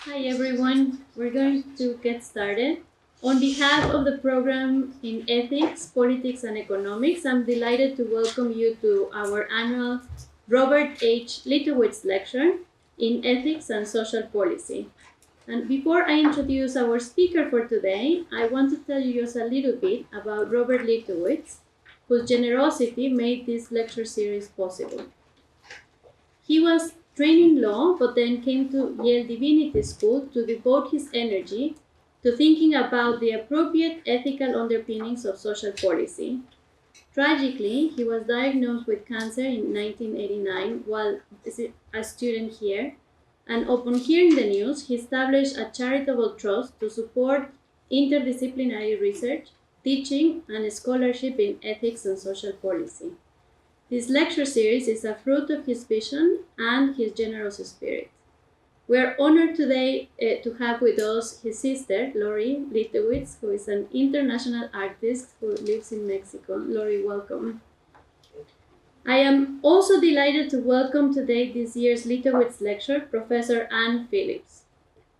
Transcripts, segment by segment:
Hi everyone, we're going to get started. On behalf of the program in Ethics, Politics and Economics, I'm delighted to welcome you to our annual Robert H. Litowitz Lecture in Ethics and Social Policy. And before I introduce our speaker for today, I want to tell you just a little bit about Robert Litowitz, whose generosity made this lecture series possible. He was trained in law, but then came to Yale Divinity School to devote his energy to thinking about the appropriate ethical underpinnings of social policy. Tragically, he was diagnosed with cancer in 1989 while a student here, and upon hearing the news, he established a charitable trust to support interdisciplinary research, teaching, and scholarship in ethics and social policy. This lecture series is a fruit of his vision and his generous spirit. We are honored today to have with us his sister, Lori Litowitz, who is an international artist who lives in Mexico. Lori, welcome. I am also delighted to welcome today this year's Litowitz lecturer, Professor Anne Phillips.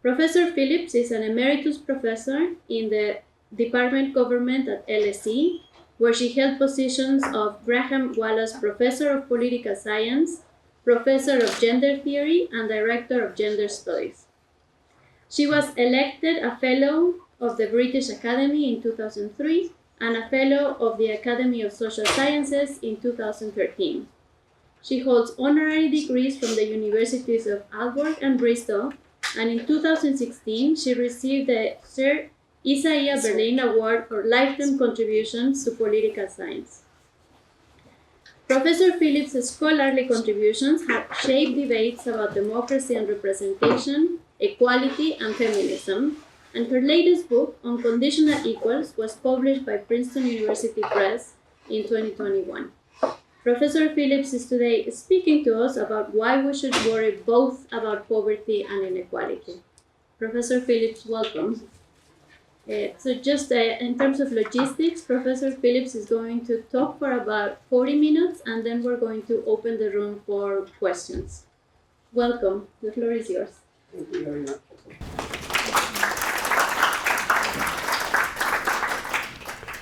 Professor Phillips is an emeritus professor in the Department of Government at LSE, where she held positions of Graham Wallace Professor of Political Science, Professor of Gender Theory, and Director of Gender Studies. She was elected a Fellow of the British Academy in 2003 and a Fellow of the Academy of Social Sciences in 2013. She holds honorary degrees from the Universities of Aalborg and Bristol, and in 2016 she received the Sir Isaiah Berlin Award for Lifetime Contributions to Political Science. Professor Phillips' scholarly contributions have shaped debates about democracy and representation, equality, and feminism, and her latest book, Unconditional Equals, was published by Princeton University Press in 2021. Professor Phillips is today speaking to us about why we should worry both about poverty and inequality. Professor Phillips, welcome. So just in terms of logistics, Professor Phillips is going to talk for about 40 minutes, and then we're going to open the room for questions. Welcome. The floor is yours. Thank you very much.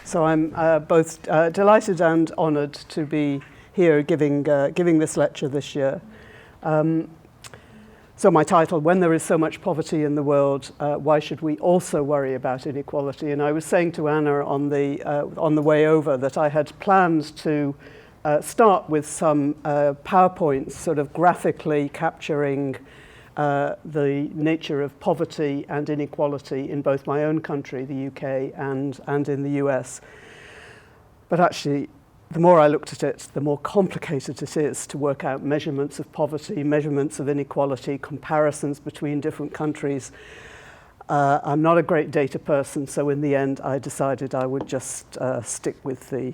So I'm both delighted and honoured to be here giving this lecture this year. So my title, When There Is So Much Poverty in the World, Why Should We Also Worry About Inequality? And I was saying to Anna on the way over that I had planned to start with some PowerPoints sort of graphically capturing the nature of poverty and inequality in both my own country, the UK, and in the US. But actually, the more I looked at it, the more complicated it is to work out measurements of poverty, measurements of inequality, comparisons between different countries. I'm not a great data person, so in the end, I decided I would just stick with the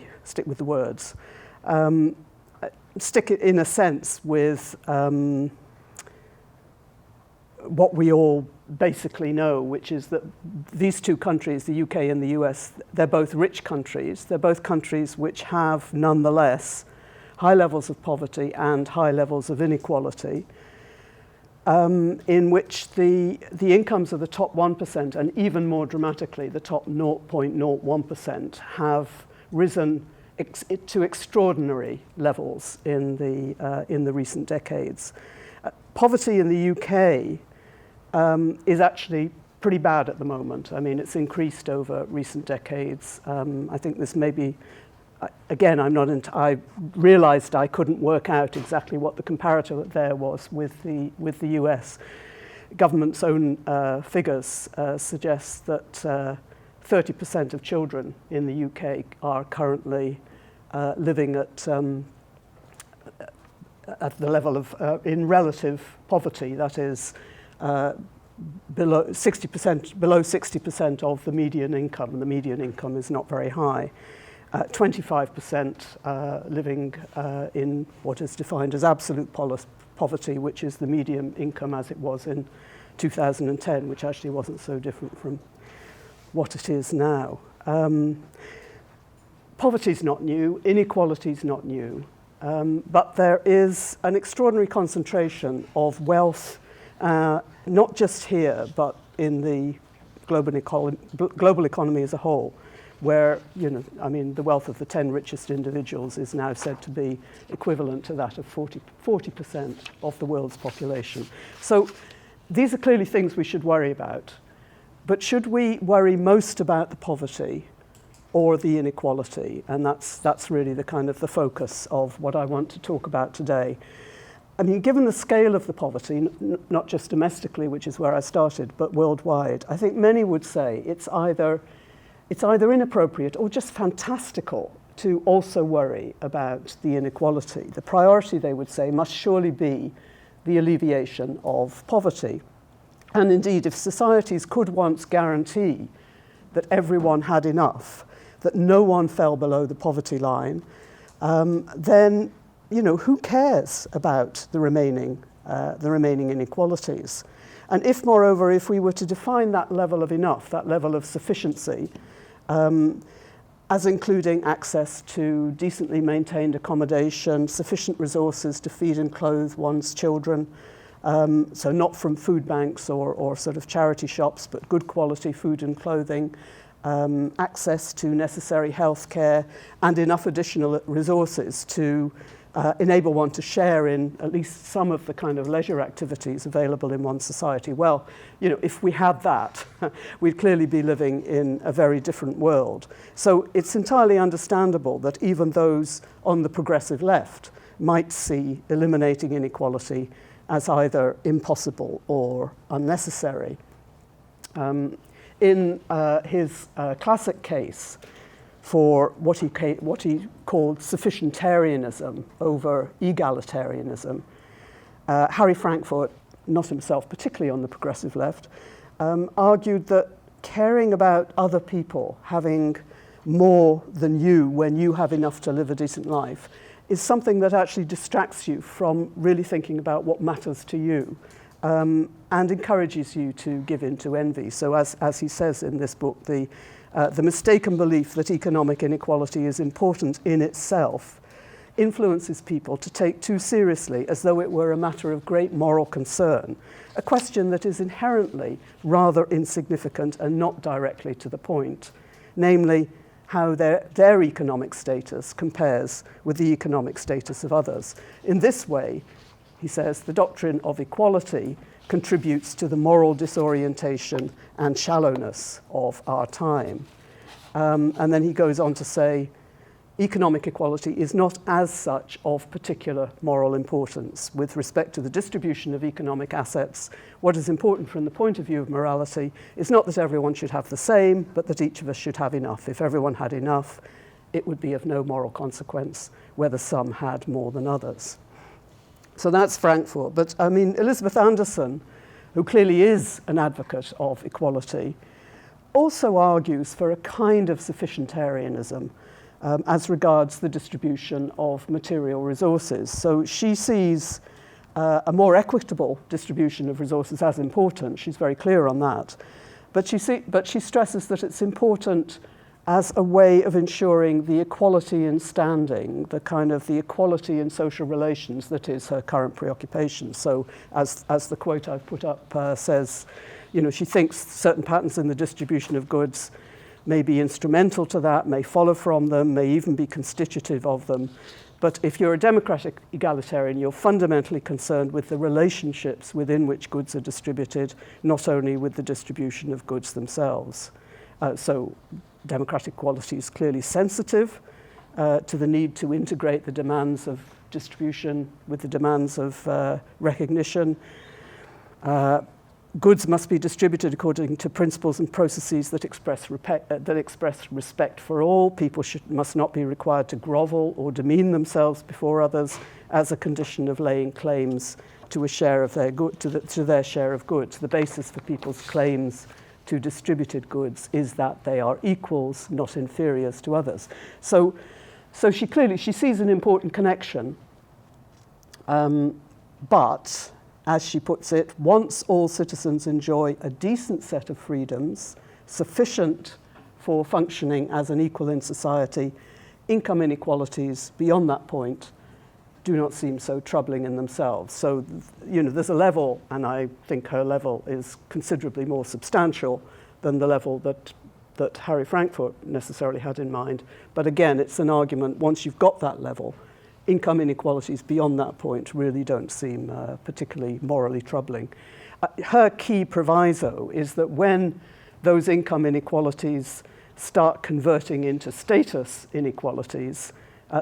words. Stick it in a sense with what we all basically know, which is that these two countries, the UK and the US, they're both rich countries. They're both countries which have, nonetheless, high levels of poverty and high levels of inequality, in which the incomes of the top 1% and even more dramatically the top 0.01% have risen to extraordinary levels in the recent decades. Poverty in the UK is actually pretty bad at the moment. I mean, it's increased over recent decades. I think this may be, again, I realized I couldn't work out exactly what the comparator there was with the US. Government's own figures suggest that 30% of children in the UK are currently living at the level of, in relative poverty, that is, below 60% of the median income, and the median income is not very high. 25% living in what is defined as absolute poverty, which is the median income as it was in 2010, which actually wasn't so different from what it is now. Poverty is not new, inequality is not new, but there is an extraordinary concentration of wealth not just here, but in the global economy as a whole, where, the wealth of the 10 richest individuals is now said to be equivalent to that of 40% of the world's population. So these are clearly things we should worry about. But should we worry most about the poverty or the inequality? And that's really the kind of the focus of what I want to talk about today. I mean, given the scale of the poverty, not just domestically, which is where I started, but worldwide, I think many would say it's either inappropriate or just fantastical to also worry about the inequality. The priority, they would say, must surely be the alleviation of poverty. And indeed, if societies could once guarantee that everyone had enough, that no one fell below the poverty line, then, who cares about the remaining inequalities? And if, moreover, if we were to define that level of enough, that level of sufficiency, as including access to decently maintained accommodation, sufficient resources to feed and clothe one's children, so not from food banks or sort of charity shops, but good quality food and clothing, access to necessary health care, and enough additional resources to enable one to share in at least some of the kind of leisure activities available in one's society. Well, if we had that, we'd clearly be living in a very different world. So it's entirely understandable that even those on the progressive left might see eliminating inequality as either impossible or unnecessary. In his classic case for what he called sufficientarianism over egalitarianism, Harry Frankfurt, not himself particularly on the progressive left, argued that caring about other people having more than you when you have enough to live a decent life is something that actually distracts you from really thinking about what matters to you, and encourages you to give in to envy. So as he says in this book, the mistaken belief that economic inequality is important in itself influences people to take too seriously, as though it were a matter of great moral concern, a question that is inherently rather insignificant and not directly to the point, namely how their economic status compares with the economic status of others. In this way, he says, the doctrine of equality contributes to the moral disorientation and shallowness of our time. And then he goes on to say, economic equality is not as such of particular moral importance. With respect to the distribution of economic assets, what is important from the point of view of morality is not that everyone should have the same, but that each of us should have enough. If everyone had enough, it would be of no moral consequence whether some had more than others. So that's Frankfurt. But I mean, Elizabeth Anderson, who clearly is an advocate of equality, also argues for a kind of sufficientarianism as regards the distribution of material resources. So she sees a more equitable distribution of resources as important. She's very clear on that. But she stresses that it's important as a way of ensuring the equality in standing, the kind of the equality in social relations that is her current preoccupation. So as the quote I've put up says, she thinks certain patterns in the distribution of goods may be instrumental to that, may follow from them, may even be constitutive of them. But if you're a democratic egalitarian, you're fundamentally concerned with the relationships within which goods are distributed, not only with the distribution of goods themselves. So democratic equality is clearly sensitive to the need to integrate the demands of distribution with the demands of recognition. Goods must be distributed according to principles and processes that express respect for all. People must not be required to grovel or demean themselves before others as a condition of laying claims to a share of their to their share of goods. The basis for people's claims to distributed goods is that they are equals, not inferiors to others. So she sees an important connection, but as she puts it, once all citizens enjoy a decent set of freedoms, sufficient for functioning as an equal in society, income inequalities beyond that point do not seem so troubling in themselves. So, there's a level, and I think her level is considerably more substantial than the level that Harry Frankfurt necessarily had in mind. But again, it's an argument, once you've got that level, income inequalities beyond that point really don't seem particularly morally troubling. Her key proviso is that when those income inequalities start converting into status inequalities,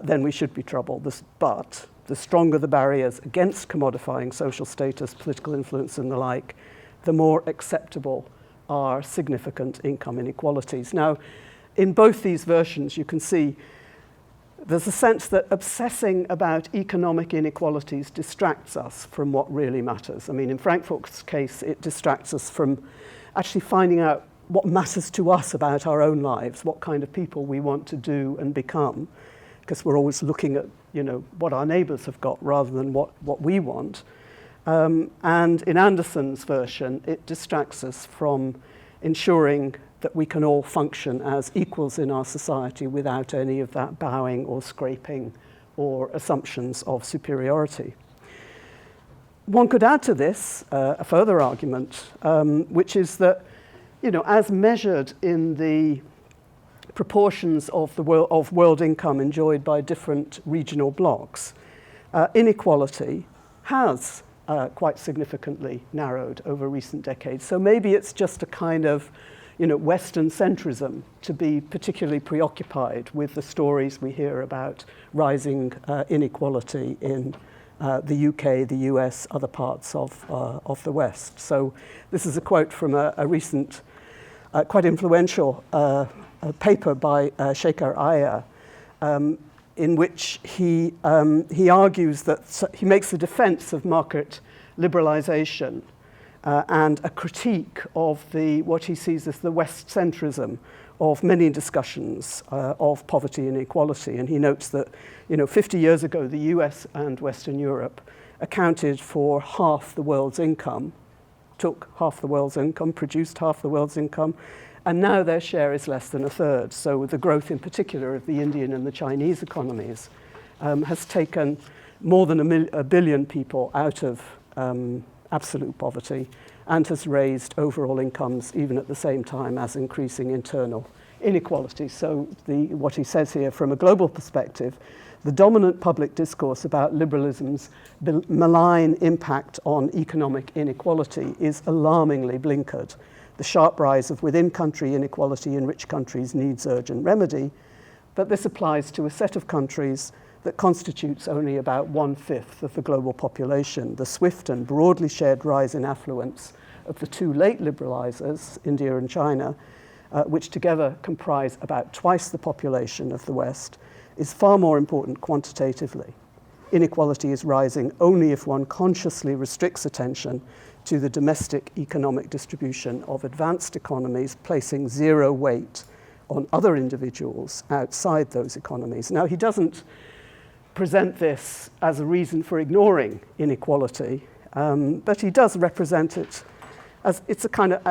then we should be troubled. But the stronger the barriers against commodifying social status, political influence, and the like, the more acceptable are significant income inequalities. Now, in both these versions, you can see there's a sense that obsessing about economic inequalities distracts us from what really matters. I mean, in Frankfurt's case, it distracts us from actually finding out what matters to us about our own lives, what kind of people we want to do and become, because we're always looking at, what our neighbours have got rather than what we want. And in Anderson's version, it distracts us from ensuring that we can all function as equals in our society without any of that bowing or scraping or assumptions of superiority. One could add to this a further argument, which is that, as measured in the proportions of world income enjoyed by different regional blocs, inequality has quite significantly narrowed over recent decades. So maybe it's just a kind of Western centrism to be particularly preoccupied with the stories we hear about rising inequality in the UK, the US, other parts of the West. So this is a quote from a recent, quite influential paper by Shekhar Iyer, in which he argues that he makes a defense of market liberalization and a critique of what he sees as the West centrism of many discussions of poverty and inequality. And he notes that, 50 years ago, the US and Western Europe accounted for half the world's income, took half the world's income, produced half the world's income, and now their share is less than a third. So the growth in particular of the Indian and the Chinese economies has taken more than a billion people out of absolute poverty and has raised overall incomes even at the same time as increasing internal inequality. So what he says here from a global perspective, the dominant public discourse about liberalism's malign impact on economic inequality is alarmingly blinkered. The sharp rise of within-country inequality in rich countries needs urgent remedy, but this applies to a set of countries that constitutes only about 1/5 of the global population. The swift and broadly shared rise in affluence of the two late liberalizers, India and China, which together comprise about twice the population of the West, is far more important quantitatively. Inequality is rising only if one consciously restricts attention to the domestic economic distribution of advanced economies, placing zero weight on other individuals outside those economies. Now, he doesn't present this as a reason for ignoring inequality, but he does represent it as it's a kind of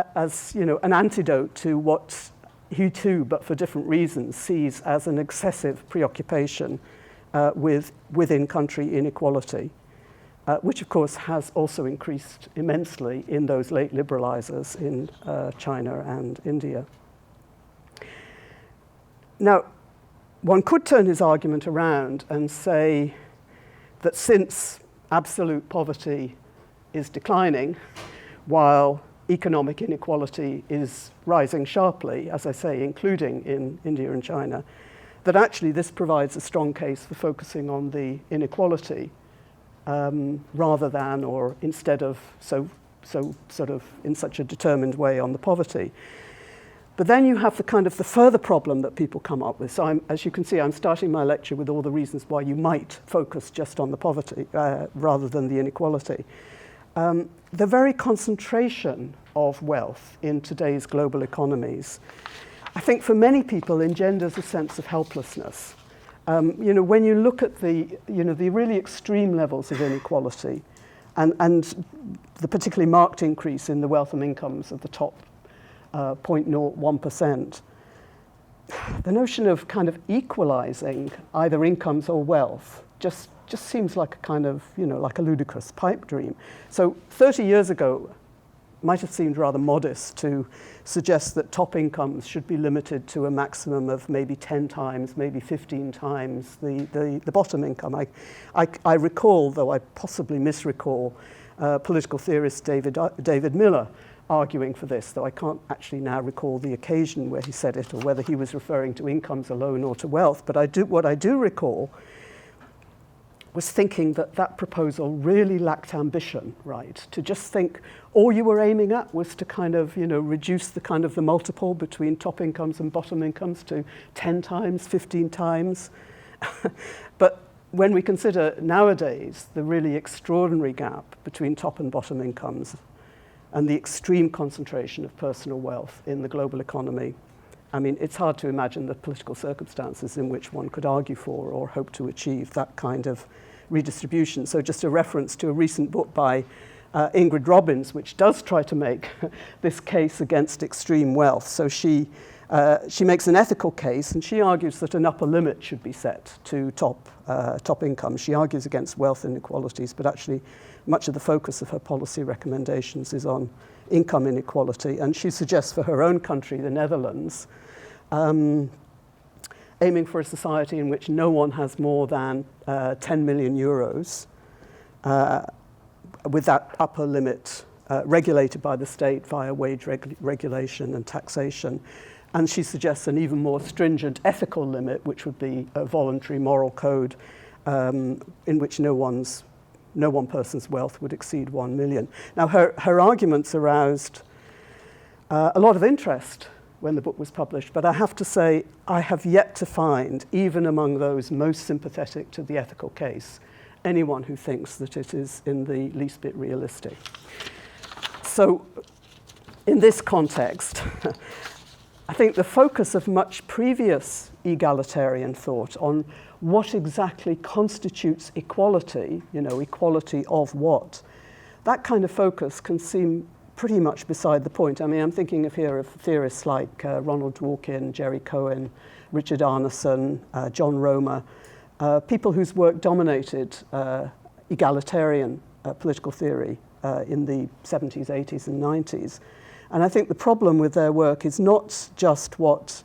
an antidote to what he too, but for different reasons, sees as an excessive preoccupation with within-country inequality, which of course has also increased immensely in those late liberalizers in China and India. Now, one could turn his argument around and say that since absolute poverty is declining, while economic inequality is rising sharply, as I say, including in India and China, that actually this provides a strong case for focusing on the inequality rather than or instead of so sort of in such a determined way on the poverty. But then you have the further problem that people come up with. So as you can see, I'm starting my lecture with all the reasons why you might focus just on the poverty rather than the inequality. The very concentration of wealth in today's global economies, I think for many people engenders a sense of helplessness. When you look at the really extreme levels of inequality and the particularly marked increase in the wealth and incomes of the top 0.01%, the notion of kind of equalizing either incomes or wealth just just seems like a kind of, like a ludicrous pipe dream. So 30 years ago, might have seemed rather modest to suggest that top incomes should be limited to a maximum of maybe 10 times, maybe 15 times the bottom income. I recall, though I possibly misrecall, political theorist David Miller arguing for this, though I can't actually now recall the occasion where he said it or whether he was referring to incomes alone or to wealth. But what I do recall was thinking that proposal really lacked ambition, right? To just think all you were aiming at was to kind of, reduce the multiple between top incomes and bottom incomes to 10 times, 15 times. But when we consider nowadays the really extraordinary gap between top and bottom incomes and the extreme concentration of personal wealth in the global economy, I mean, it's hard to imagine the political circumstances in which one could argue for or hope to achieve that kind of redistribution. So just a reference to a recent book by Ingrid Robbins, which does try to make this case against extreme wealth. So she makes an ethical case, and she argues that an upper limit should be set to top income. She argues against wealth inequalities, but actually much of the focus of her policy recommendations is on income inequality. And she suggests for her own country, the Netherlands, aiming for a society in which no one has more than 10 million euros, with that upper limit regulated by the state via wage regulation and taxation. And she suggests an even more stringent ethical limit, which would be a voluntary moral code in which no one person's wealth would exceed 1 million. Now, her arguments aroused a lot of interest when the book was published, but I have to say I have yet to find, even among those most sympathetic to the ethical case, anyone who thinks that it is in the least bit realistic. So in this context, I think the focus of much previous egalitarian thought on what exactly constitutes equality, equality of what, that kind of focus can seem pretty much beside the point. I mean, I'm thinking of theorists like Ronald Dworkin, Jerry Cohen, Richard Arneson, John Romer, people whose work dominated egalitarian political theory in the 70s, 80s, and 90s. And I think the problem with their work is not just what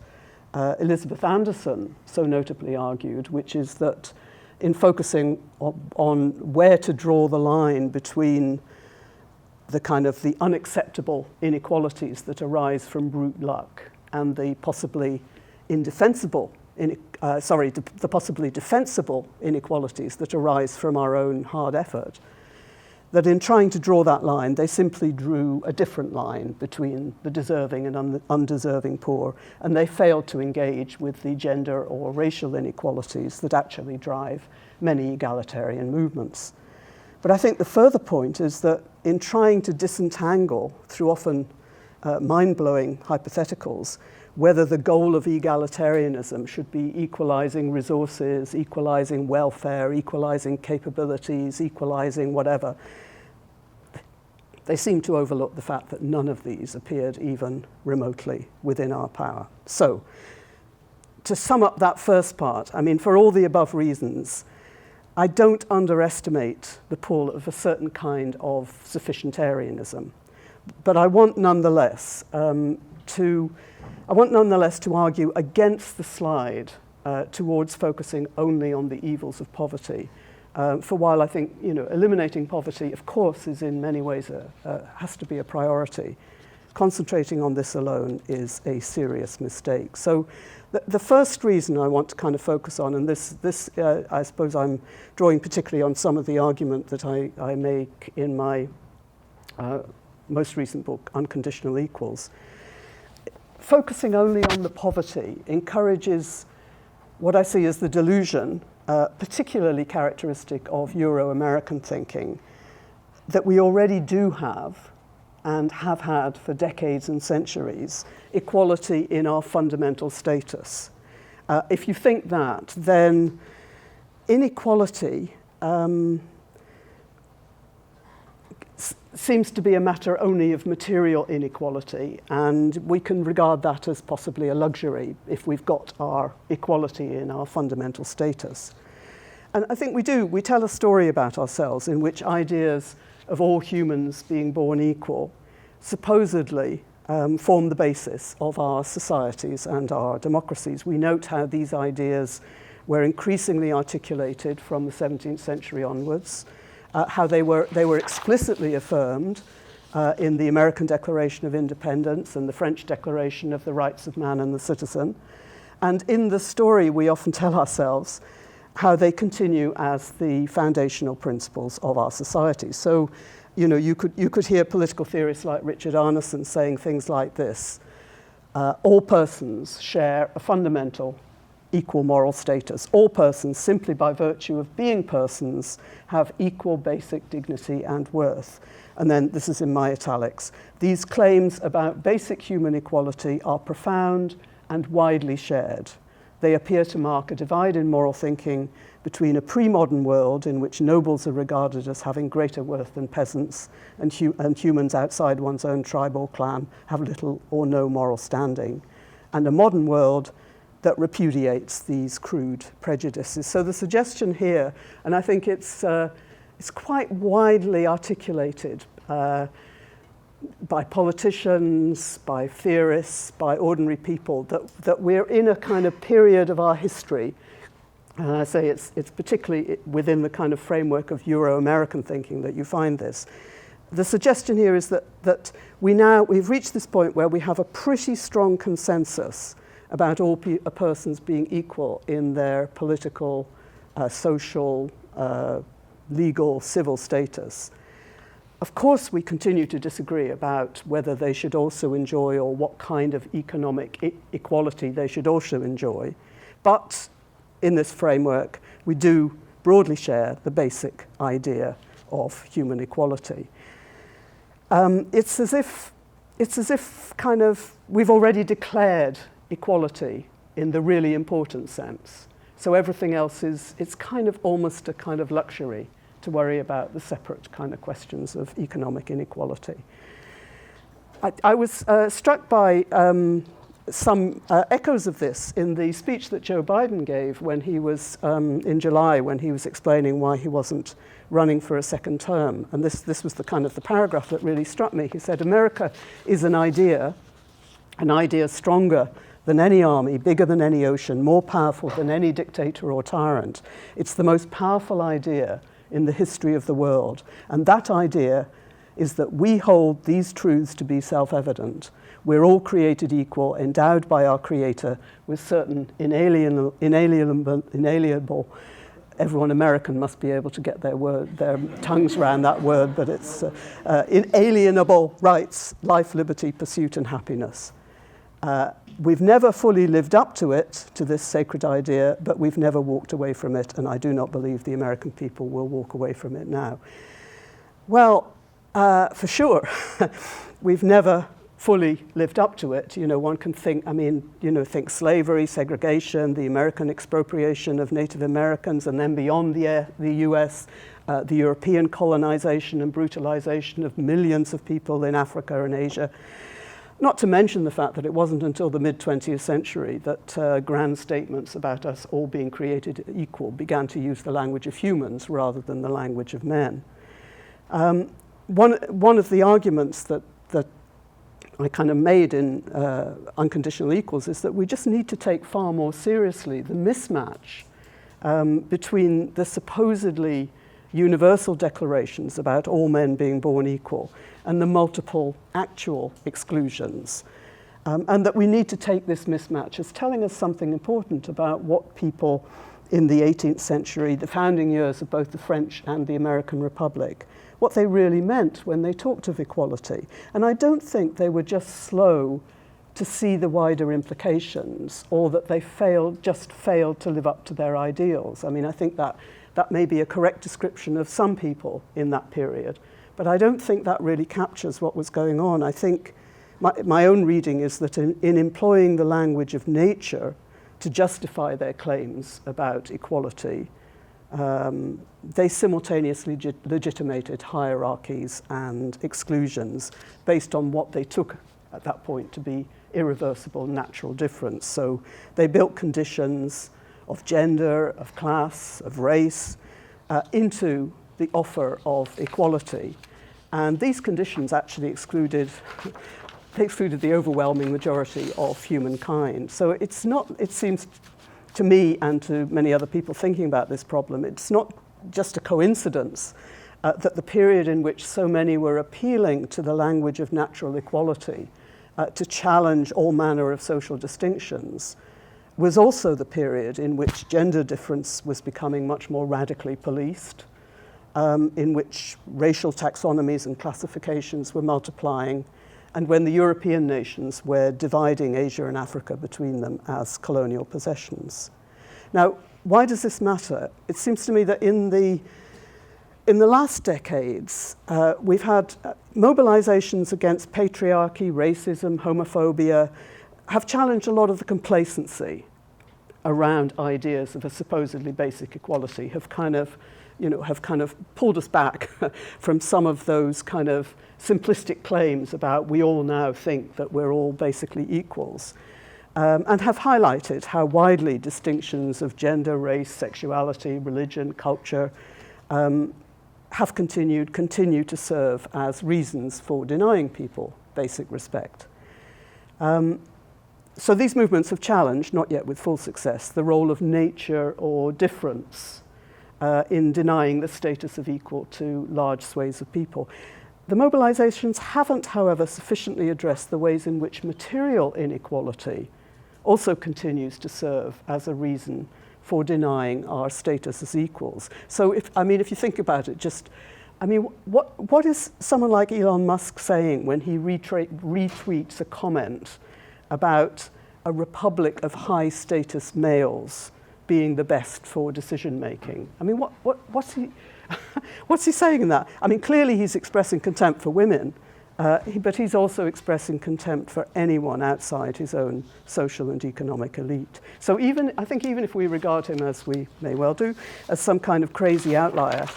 Elizabeth Anderson so notably argued, which is that in focusing on where to draw the line between the unacceptable inequalities that arise from brute luck and the possibly defensible inequalities that arise from our own hard effort, that in trying to draw that line, they simply drew a different line between the deserving and undeserving poor, and they failed to engage with the gender or racial inequalities that actually drive many egalitarian movements. But I think the further point is that in trying to disentangle, through often mind-blowing hypotheticals, whether the goal of egalitarianism should be equalizing resources, equalizing welfare, equalizing capabilities, equalizing whatever, they seem to overlook the fact that none of these appeared even remotely within our power. So, to sum up that first part, I mean, for all the above reasons, I don't underestimate the pull of a certain kind of sufficientarianism, but I want nonetheless to argue against the slide towards focusing only on the evils of poverty. For while I think eliminating poverty, of course, is in many ways has to be a priority, concentrating on this alone is a serious mistake. So the first reason I want to kind of focus on, and this I suppose I'm drawing particularly on some of the argument that I make in my most recent book, Unconditional Equals. Focusing only on the poverty encourages what I see as the delusion, particularly characteristic of Euro-American thinking, that we already do have and have had for decades and centuries, equality in our fundamental status. If you think that, then inequality seems to be a matter only of material inequality, and we can regard that as possibly a luxury if we've got our equality in our fundamental status. And I think we do. We tell a story about ourselves in which ideas of all humans being born equal supposedly form the basis of our societies and our democracies. We note how these ideas were increasingly articulated from the 17th century onwards, how they were explicitly affirmed in the American Declaration of Independence and the French Declaration of the Rights of Man and the Citizen. And in the story, we often tell ourselves how they continue as the foundational principles of our society. So, you know, you could hear political theorists like Richard Arneson saying things like this: all persons share a fundamental equal moral status. All persons, simply by virtue of being persons, have equal basic dignity and worth. And then, this is in my italics, these claims about basic human equality are profound and widely shared. They appear to mark a divide in moral thinking between a pre-modern world in which nobles are regarded as having greater worth than peasants, and humans outside one's own tribe or clan have little or no moral standing, and a modern world that repudiates these crude prejudices. So the suggestion here, and I think it's quite widely articulated by politicians, by theorists, by ordinary people, that we're in a kind of period of our history, and I say it's particularly within the kind of framework of Euro-American thinking that you find this. The suggestion here is that we've reached this point where we have a pretty strong consensus about all persons being equal in their political, social, legal, civil status. Of course, we continue to disagree about whether they should also enjoy, or what kind of economic equality they should also enjoy. But in this framework, we do broadly share the basic idea of human equality. It's as if kind of we've already declared equality in the really important sense. So everything else it's kind of almost a kind of luxury to worry about the separate kind of questions of economic inequality. I was struck by some echoes of this in the speech that Joe Biden gave when he was, in July, when he was explaining why he wasn't running for a second term. And this was the kind of the paragraph that really struck me. He said, America is an idea stronger than any army, bigger than any ocean, more powerful than any dictator or tyrant. It's the most powerful idea in the history of the world. And that idea is that we hold these truths to be self-evident. We're all created equal, endowed by our Creator with certain inalienable, everyone American must be able to get their tongues around that word, but it's inalienable rights, life, liberty, pursuit, and happiness. We've never fully lived up to it, to this sacred idea, but we've never walked away from it, and I do not believe the American people will walk away from it now. Well, for sure, we've never fully lived up to it. You know, one can think, think slavery, segregation, the American expropriation of Native Americans, and then beyond the US, the European colonization and brutalization of millions of people in Africa and Asia. Not to mention the fact that it wasn't until the mid-20th century that grand statements about us all being created equal began to use the language of humans rather than the language of men. One of the arguments that I kind of made in Unconditional Equals is that we just need to take far more seriously the mismatch between the supposedly universal declarations about all men being born equal and the multiple actual exclusions. And that we need to take this mismatch as telling us something important about what people in the 18th century, the founding years of both the French and the American Republic, what they really meant when they talked of equality. And I don't think they were just slow to see the wider implications, or that they just failed to live up to their ideals. I mean, I think that may be a correct description of some people in that period, but I don't think that really captures what was going on. I think my own reading is that in employing the language of nature to justify their claims about equality, they simultaneously legitimated hierarchies and exclusions based on what they took at that point to be irreversible natural difference. So they built conditions of gender, of class, of race, into the offer of equality. And these conditions actually excluded the overwhelming majority of humankind. So it's not, it seems to me and to many other people thinking about this problem, it's not just a coincidence that the period in which so many were appealing to the language of natural equality to challenge all manner of social distinctions was also the period in which gender difference was becoming much more radically policed, in which racial taxonomies and classifications were multiplying, and when the European nations were dividing Asia and Africa between them as colonial possessions. Now, why does this matter? It seems to me that in the last decades, we've had mobilizations against patriarchy, racism, homophobia, have challenged a lot of the complacency around ideas of a supposedly basic equality, have kind of pulled us back from some of those kind of simplistic claims about we all now think that we're all basically equals, and have highlighted how widely distinctions of gender, race, sexuality, religion, culture have continue to serve as reasons for denying people basic respect. So these movements have challenged, not yet with full success, the role of nature or difference in denying the status of equal to large swathes of people. The mobilizations haven't, however, sufficiently addressed the ways in which material inequality also continues to serve as a reason for denying our status as equals. So if you think about it, what is someone like Elon Musk saying when he retweets a comment about a republic of high status males being the best for decision making? I mean, what's he what's he saying in that? I mean, clearly he's expressing contempt for women, but he's also expressing contempt for anyone outside his own social and economic elite. So I think even if we regard him, as we may well do, as some kind of crazy outlier,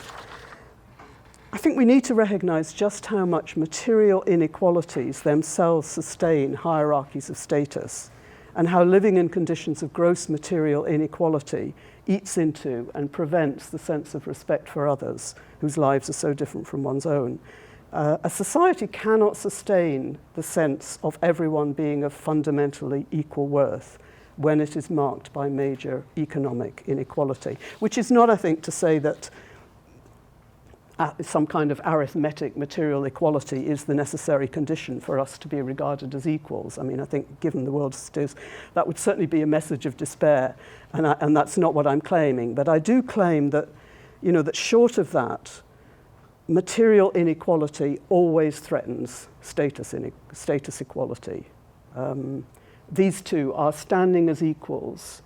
I think we need to recognize just how much material inequalities themselves sustain hierarchies of status, and how living in conditions of gross material inequality eats into and prevents the sense of respect for others whose lives are so different from one's own. A society cannot sustain the sense of everyone being of fundamentally equal worth when it is marked by major economic inequality, which is not, I think, to say that some kind of arithmetic material equality is the necessary condition for us to be regarded as equals. I mean, I think given the world as it is, that would certainly be a message of despair, and that's not what I'm claiming. But I do claim that, that short of that, material inequality always threatens status equality. These two, our standing as equals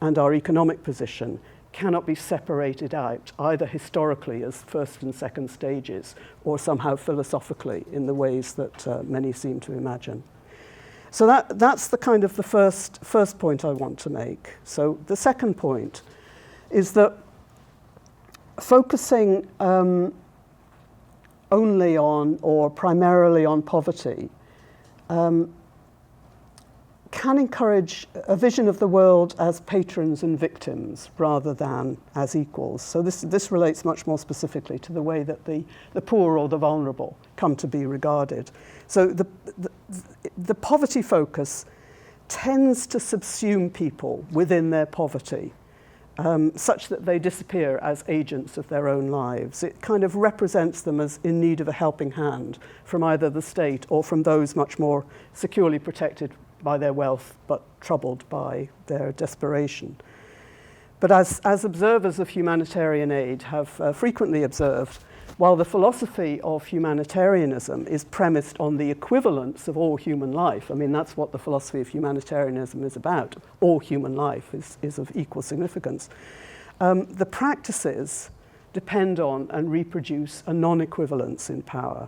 and our economic position, cannot be separated out, either historically as first and second stages, or somehow philosophically in the ways that many seem to imagine. So that's the kind of the first point I want to make. So the second point is that focusing only on or primarily on poverty can encourage a vision of the world as patrons and victims rather than as equals. So this relates much more specifically to the way that the poor or the vulnerable come to be regarded. So the poverty focus tends to subsume people within their poverty, such that they disappear as agents of their own lives. It kind of represents them as in need of a helping hand from either the state or from those much more securely protected by their wealth, but troubled by their desperation. But as observers of humanitarian aid have frequently observed, while the philosophy of humanitarianism is premised on the equivalence of all human life, I mean, that's what the philosophy of humanitarianism is about, all human life is of equal significance, the practices depend on and reproduce a non-equivalence in power.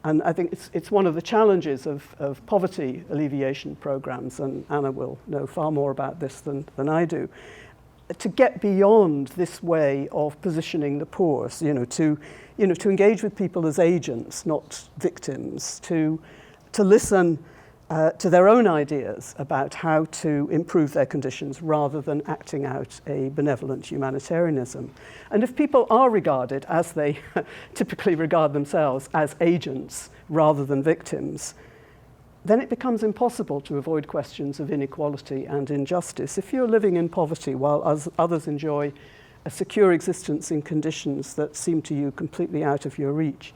And I think it's one of the challenges of poverty alleviation programs, and Anna will know far more about this than I do, to get beyond this way of positioning the poor, to engage with people as agents, not victims, to listen to their own ideas about how to improve their conditions rather than acting out a benevolent humanitarianism. And if people are regarded, as they typically regard themselves, as agents rather than victims, then it becomes impossible to avoid questions of inequality and injustice. If you're living in poverty while others enjoy a secure existence in conditions that seem to you completely out of your reach,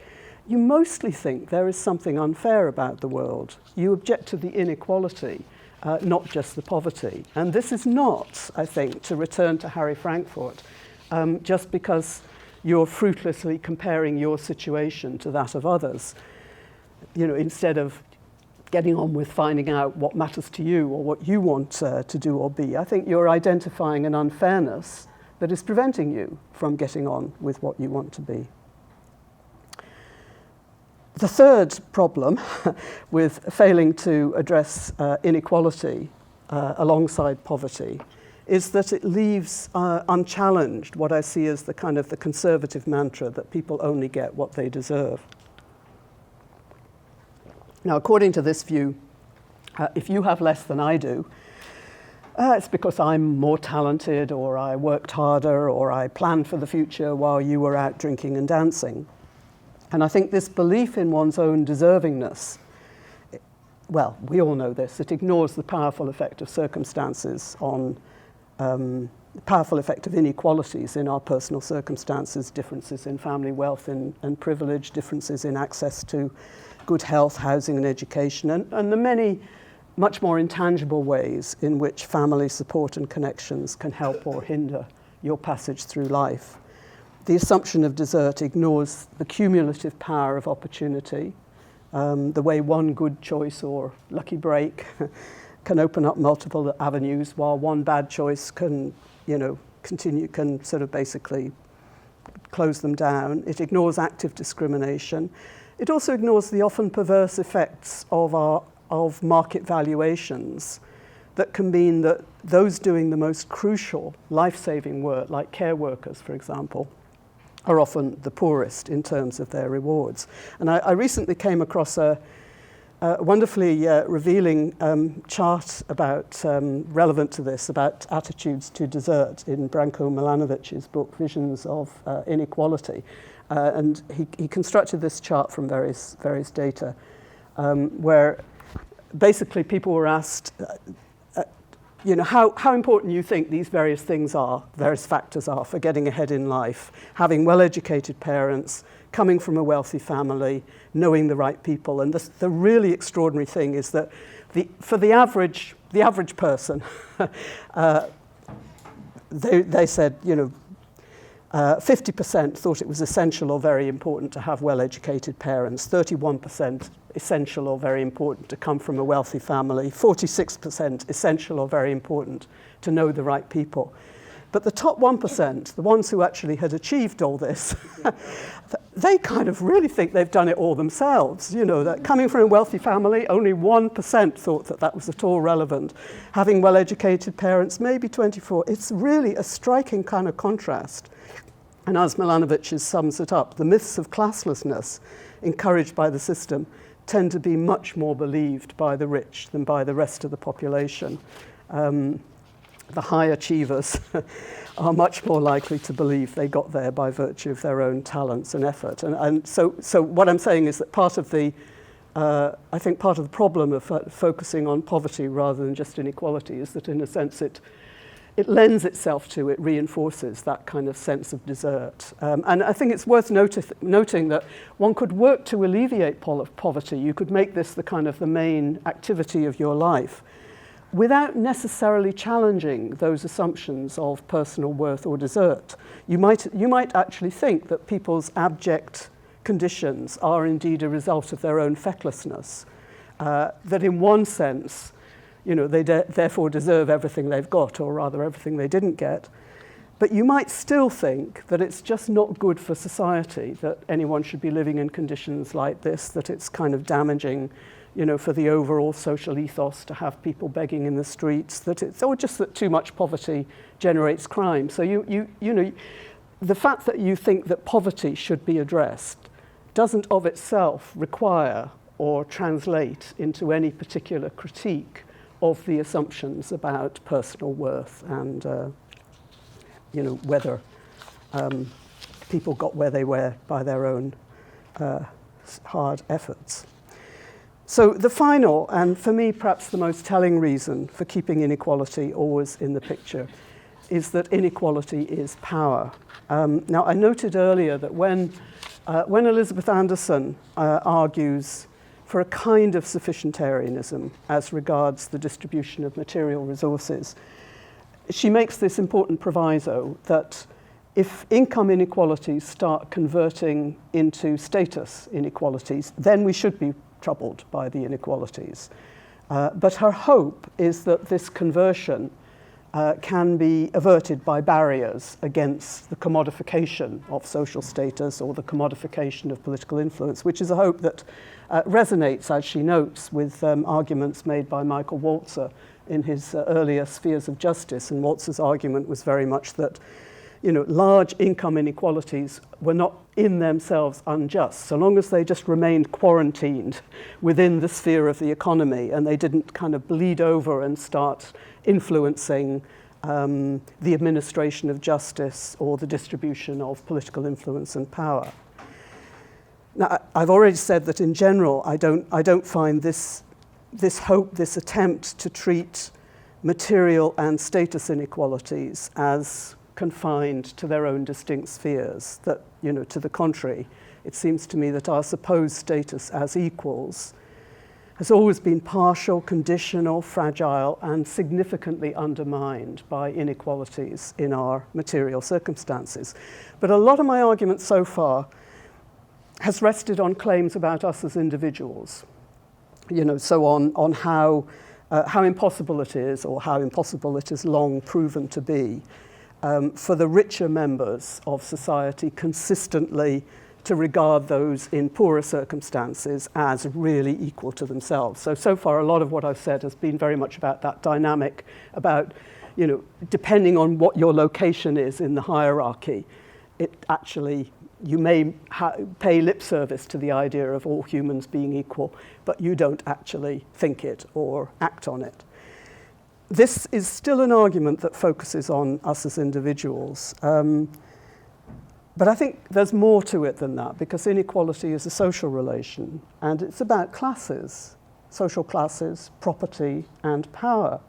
you mostly think there is something unfair about the world. You object to the inequality, not just the poverty. And this is not, I think, to return to Harry Frankfurt, just because you're fruitlessly comparing your situation to that of others. You know, instead of getting on with finding out what matters to you or what you want to do or be, I think you're identifying an unfairness that is preventing you from getting on with what you want to be. The third problem with failing to address inequality alongside poverty is that it leaves unchallenged what I see as the kind of the conservative mantra that people only get what they deserve. Now, according to this view, if you have less than I do, it's because I'm more talented, or I worked harder, or I planned for the future while you were out drinking and dancing. And I think this belief in one's own deservingness, well, we all know this, it ignores the powerful effect of circumstances on, the powerful effect of inequalities in our personal circumstances, differences in family wealth and privilege, differences in access to good health, housing and education, and the many much more intangible ways in which family support and connections can help or hinder your passage through life. The assumption of desert ignores the cumulative power of opportunity, the way one good choice or lucky break can open up multiple avenues, while one bad choice can, can sort of basically close them down. It ignores active discrimination. It also ignores the often perverse effects of market valuations that can mean that those doing the most crucial life-saving work, like care workers, for example, are often the poorest in terms of their rewards. And I recently came across a wonderfully revealing chart about, relevant to this, about attitudes to desert in Branko Milanovic's book, Visions of Inequality. And he constructed this chart from various data, where basically people were asked, how important you think these various things are, various factors are for getting ahead in life, having well-educated parents, coming from a wealthy family, knowing the right people. And the really extraordinary thing is that for the average person, they said, 50% thought it was essential or very important to have well-educated parents, 31% essential or very important to come from a wealthy family, 46% essential or very important to know the right people. But the top 1%, the ones who actually had achieved all this, they kind of really think they've done it all themselves. That coming from a wealthy family, only 1% thought that was at all relevant. Having well-educated parents, maybe 24%. It's really a striking kind of contrast. And as Milanovic sums it up, the myths of classlessness encouraged by the system tend to be much more believed by the rich than by the rest of the population. The high achievers are much more likely to believe they got there by virtue of their own talents and effort. And so what I'm saying is that part of the problem of focusing on poverty rather than just inequality is that, in a sense, it lends itself to, it reinforces that kind of sense of desert. And I think it's worth noting that one could work to alleviate poverty. You could make this the main activity of your life without necessarily challenging those assumptions of personal worth or desert. You might actually think that people's abject conditions are indeed a result of their own fecklessness, that in one sense, they therefore deserve everything they've got, or rather everything they didn't get. But you might still think that it's just not good for society that anyone should be living in conditions like this, that it's kind of damaging, for the overall social ethos to have people begging in the streets, or just that too much poverty generates crime. So the fact that you think that poverty should be addressed doesn't of itself require or translate into any particular critique of the assumptions about personal worth and whether people got where they were by their own hard efforts. So the final, and for me perhaps the most telling reason for keeping inequality always in the picture, is that inequality is power. Now, I noted earlier that when Elizabeth Anderson argues for a kind of sufficientarianism as regards the distribution of material resources, she makes this important proviso that if income inequalities start converting into status inequalities, then we should be troubled by the inequalities. But her hope is that this conversion can be averted by barriers against the commodification of social status or the commodification of political influence, which is a hope that resonates, as she notes, with arguments made by Michael Walzer in his earlier Spheres of Justice. And Walzer's argument was very much that large income inequalities were not in themselves unjust, so long as they just remained quarantined within the sphere of the economy and they didn't kind of bleed over and start influencing the administration of justice or the distribution of political influence and power. Now, I've already said that in general, I don't find this hope, this attempt to treat material and status inequalities as confined to their own distinct spheres, that, to the contrary, it seems to me that our supposed status as equals has always been partial, conditional, fragile, and significantly undermined by inequalities in our material circumstances. But a lot of my argument so far has rested on claims about us as individuals, so on how impossible it is, or how impossible it is long proven to be, for the richer members of society consistently to regard those in poorer circumstances as really equal to themselves. So far, a lot of what I've said has been very much about that dynamic, about, depending on what your location is in the hierarchy, you may pay lip service to the idea of all humans being equal, but you don't actually think it or act on it. This is still an argument that focuses on us as individuals. But I think there's more to it than that, because inequality is a social relation, and it's about classes, social classes, property, and power.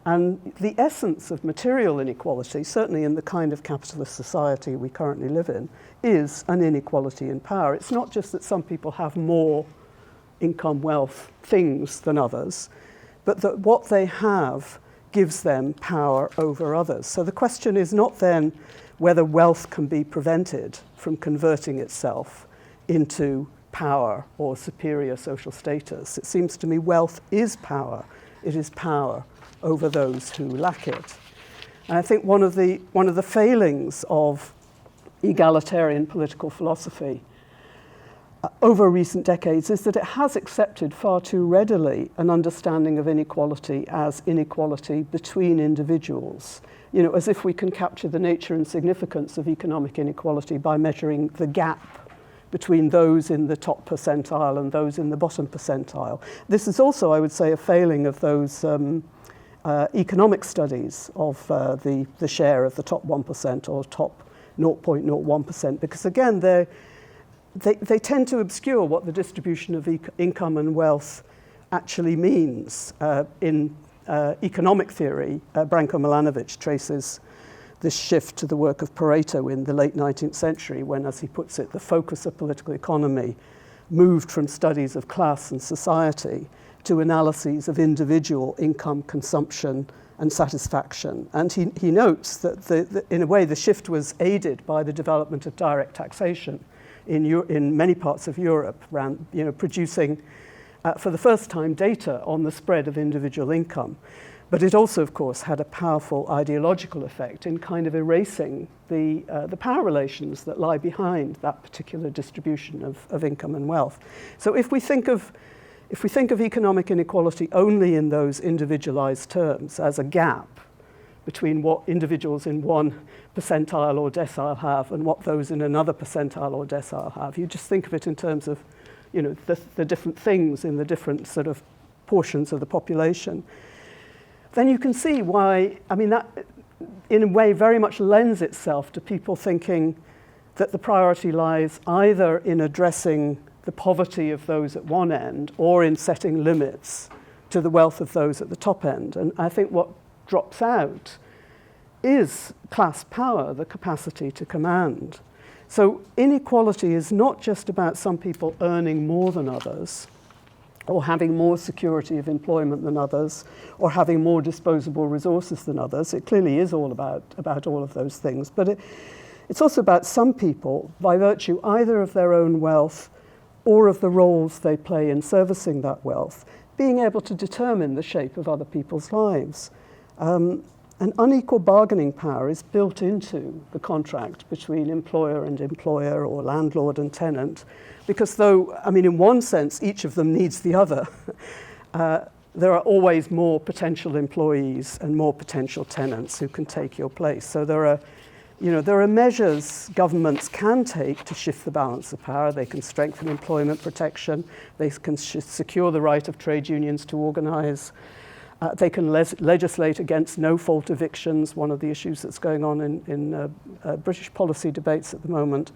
And the essence of material inequality, certainly in the kind of capitalist society we currently live in, is an inequality in power. It's not just that some people have more income, wealth, things than others, but that what they have gives them power over others. So the question is not then whether wealth can be prevented from converting itself into power or superior social status. It seems to me wealth is power. It is power over those who lack it. And I think one of the failings of egalitarian political philosophy over recent decades is that it has accepted far too readily an understanding of inequality as inequality between individuals, as if we can capture the nature and significance of economic inequality by measuring the gap between those in the top percentile and those in the bottom percentile. This is also, I would say, a failing of those economic studies of the share of the top 1% or top 0.01%, because again, they tend to obscure what the distribution of income and wealth actually means. In economic theory, Branko Milanovic traces this shift to the work of Pareto in the late 19th century, when, as he puts it, the focus of political economy moved from studies of class and society to analyses of individual income, consumption, and satisfaction. And he notes that in a way the shift was aided by the development of direct taxation in many parts of Europe, producing for the first time data on the spread of individual income. But it also, of course, had a powerful ideological effect in kind of erasing the power relations that lie behind that particular distribution of income and wealth. So if we think of economic inequality only in those individualized terms as a gap between what individuals in one percentile or decile have and what those in another percentile or decile have, you just think of it in terms of the different things in the different sort of portions of the population, then you can see why, that in a way very much lends itself to people thinking that the priority lies either in addressing the poverty of those at one end or in setting limits to the wealth of those at the top end. And I think what drops out is class power, the capacity to command. So inequality is not just about some people earning more than others, or having more security of employment than others, or having more disposable resources than others. It clearly is all about all of those things. But it's also about some people, by virtue either of their own wealth or of the roles they play in servicing that wealth, being able to determine the shape of other people's lives. An unequal bargaining power is built into the contract between employer and employer, or landlord and tenant, because though, in one sense, each of them needs the other, there are always more potential employees and more potential tenants who can take your place. So there are measures governments can take to shift the balance of power. They can strengthen employment protection. They can secure the right of trade unions to organize. They can legislate against no-fault evictions, one of the issues that's going on in British policy debates at the moment.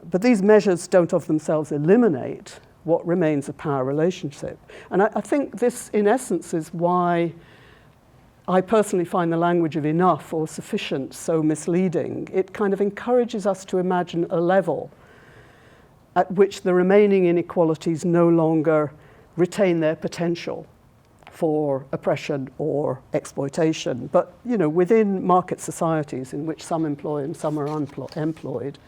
But these measures don't of themselves eliminate what remains a power relationship. And I think this, in essence, is why I personally find the language of enough or sufficient so misleading. It kind of encourages us to imagine a level at which the remaining inequalities no longer retain their potential for oppression or exploitation. But, within market societies in which some employ and some are employed,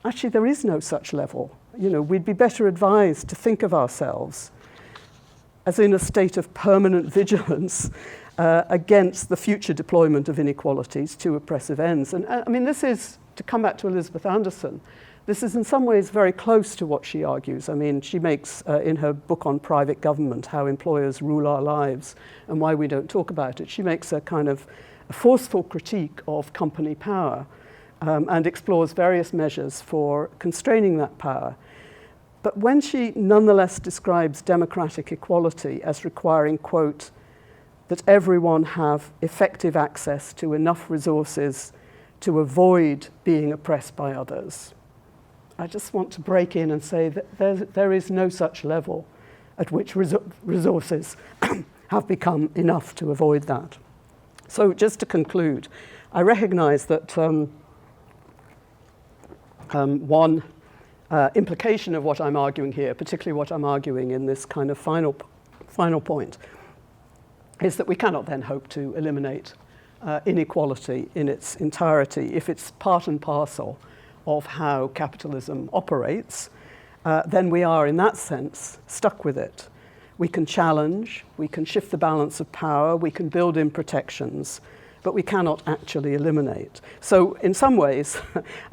actually there is no such level. We'd be better advised to think of ourselves as in a state of permanent vigilance against the future deployment of inequalities to oppressive ends. And this is, to come back to Elizabeth Anderson, this is in some ways very close to what she argues. She makes, in her book on private government, How Employers Rule Our Lives and Why We Don't Talk About It, she makes a kind of a forceful critique of company power and explores various measures for constraining that power. But when she nonetheless describes democratic equality as requiring, quote, that everyone have effective access to enough resources to avoid being oppressed by others, I just want to break in and say that there is no such level at which resources have become enough to avoid that. So just to conclude, I recognize that one implication of what I'm arguing here, particularly what I'm arguing in this kind of final point, is that we cannot then hope to eliminate inequality in its entirety if it's part and parcel of how capitalism operates. Then we are, in that sense, stuck with it. We can challenge, we can shift the balance of power, we can build in protections, but we cannot actually eliminate. So in some ways,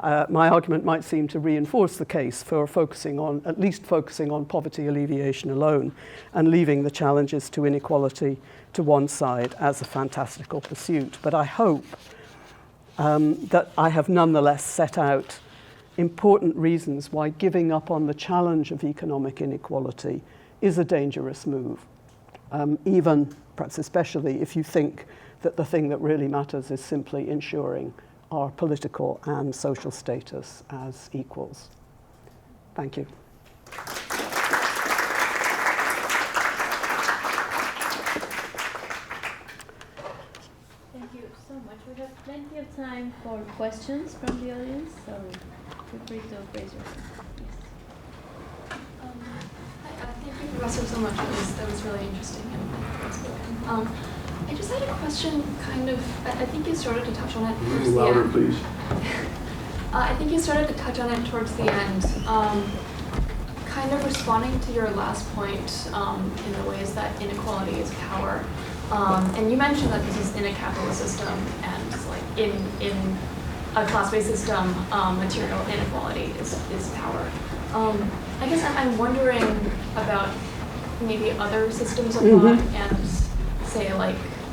my argument might seem to reinforce the case for at least focusing on poverty alleviation alone and leaving the challenges to inequality to one side as a fantastical pursuit. But I hope that I have nonetheless set out important reasons why giving up on the challenge of economic inequality is a dangerous move, even, perhaps especially, if you think that the thing that really matters is simply ensuring our political and social status as equals. Thank you. Thank you so much. We have plenty of time for questions from the audience, so feel free to raise your hand. Yes. Thank you, Professor, so much. That was really interesting and spoken. I just had a question, I think you started to touch on it towards the end. Please. I think you started to touch on it towards the end. Kind of responding to your last point in the ways that inequality is power. And you mentioned that this is in a capitalist system and in a class-based system, material inequality is power. I guess I'm wondering about maybe other systems of thought and say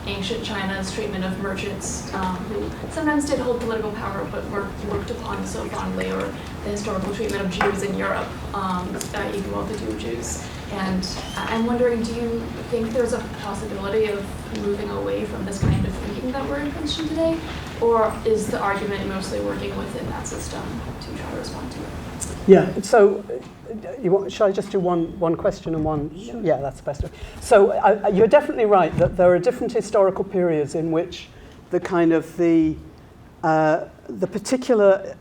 ancient China's treatment of merchants who sometimes did hold political power but weren't looked upon so fondly, or the historical treatment of Jews in Europe, i.e. the well-to-do Jews. And I'm wondering, do you think there's a possibility of moving away from this kind of thinking that we're encouraging today? Or is the argument mostly working within that system to try to respond to it? Yeah, so shall I just do one question and one? Sure. Yeah, that's the best way. So you're definitely right that there are different historical periods in which the kind of the particular,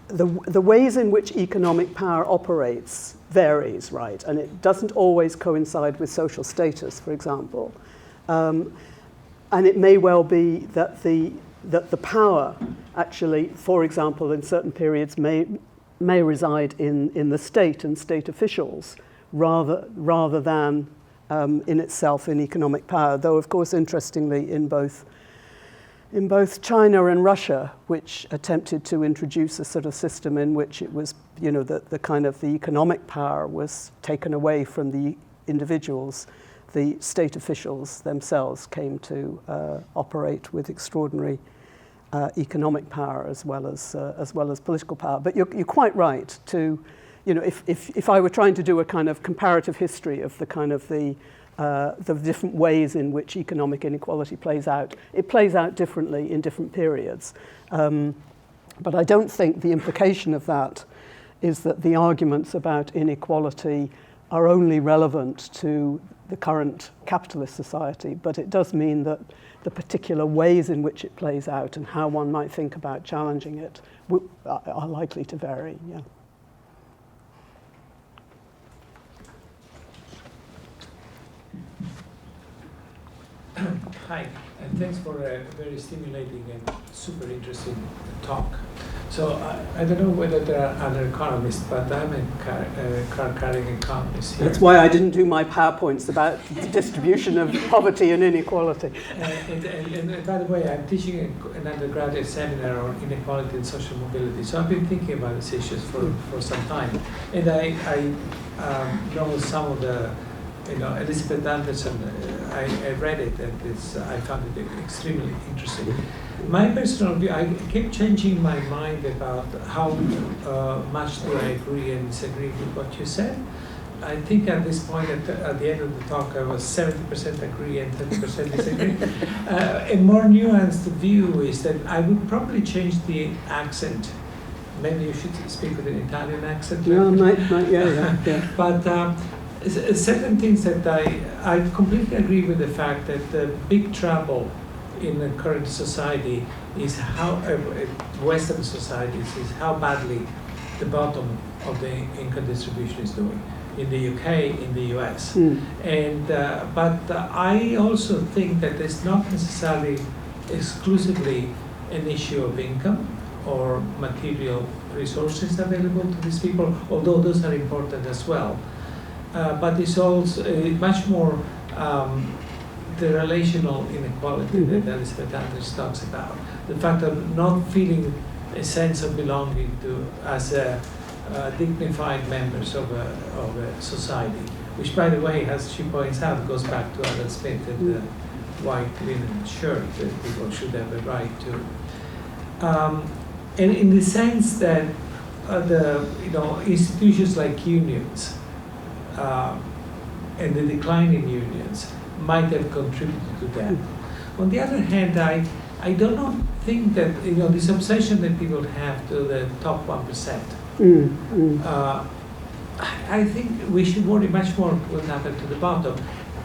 the ways in which economic power operates varies, right? And it doesn't always coincide with social status, for example. And it may well be that the power actually, for example, in certain periods may reside in the state and state officials rather than in itself in economic power. Though, of course, interestingly, in both China and Russia, which attempted to introduce a sort of system in which it was, the kind of the economic power was taken away from the individuals, the state officials themselves came to operate with extraordinary economic power as well as political power. But you're quite right to, if I were trying to do a kind of comparative history of the kind of the different ways in which economic inequality plays out, it plays out differently in different periods. But I don't think the implication of that is that the arguments about inequality are only relevant to the current capitalist society, but it does mean that the particular ways in which it plays out and how one might think about challenging it are likely to vary. Yeah. Hi, and thanks for a very stimulating and super interesting talk. So I don't know whether there are other economists, but I'm a card-carrying economist here. That's why I didn't do my PowerPoints about the distribution of poverty and inequality. And by the way, I'm teaching an undergraduate seminar on inequality and social mobility. So I've been thinking about these issues for some time. And I know some of the, Elizabeth Anderson, I read it and I found it extremely interesting. My personal view, I keep changing my mind about how much do I agree and disagree with what you said. I think at this point, at the end of the talk, I was 70% agree and 30% disagree. A more nuanced view is that I would probably change the accent. Maybe you should speak with an Italian accent. Yeah. But certain things that I completely agree with the fact that the big trouble in the current society is how Western societies is how badly the bottom of the income distribution is doing in the UK, in the US. And but I also think that it's not necessarily exclusively an issue of income or material resources available to these people, although those are important as well. But it's also much more the relational inequality that Elizabeth Anderson talks about. The fact of not feeling a sense of belonging to as a dignified members of a society, which, by the way, as she points out, goes back to Adam Smith and the white linen shirt that people should have a right to. And in the sense that institutions like unions and the decline in unions might have contributed to that. On the other hand, I don't think that this obsession that people have to the top 1%. I think we should worry much more what happened to the bottom.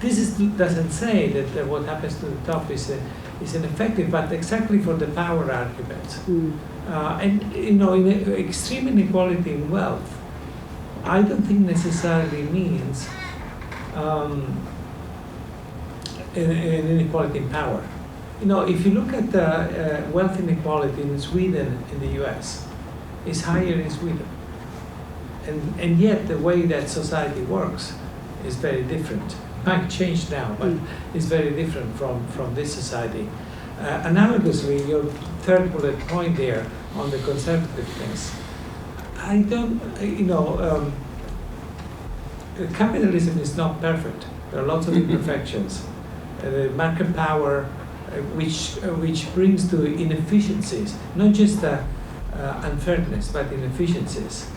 This doesn't say that what happens to the top is ineffective, but exactly for the power arguments. And in extreme inequality in wealth, I don't think necessarily means an inequality in power. If you look at the wealth inequality in Sweden and the US, it's higher in Sweden. And yet the way that society works is very different. It might change now, but it's very different from this society. Analogously, your third bullet point there on the conservativeness, I don't, capitalism is not perfect. There are lots of imperfections. market power, which brings to inefficiencies, not just unfairness, but inefficiencies.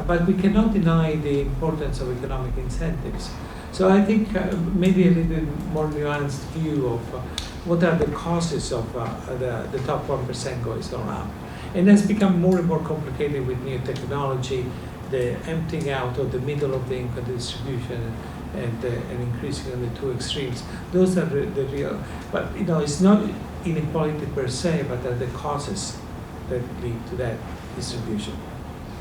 But we cannot deny the importance of economic incentives. So I think maybe a little bit more nuanced view of what are the causes of the top 1% going around. And that's become more and more complicated with new technology, the emptying out of the middle of the income distribution and increasing on the two extremes. Those are the real, but it's not inequality per se, but are the causes that lead to that distribution.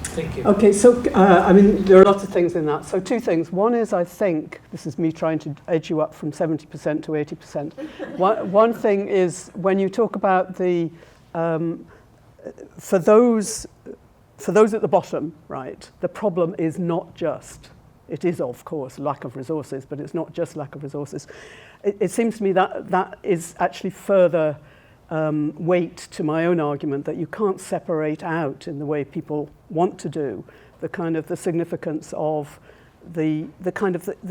Thank you. Okay, so there are lots of things in that. So two things. One is, I think, this is me trying to edge you up from 70% to 80%. One thing is when you talk about the, for those at the bottom, right, the problem is not just, it is of course lack of resources, but it's not just lack of resources. It seems to me that is actually further weight to my own argument that you can't separate out in the way people want to do the significance of the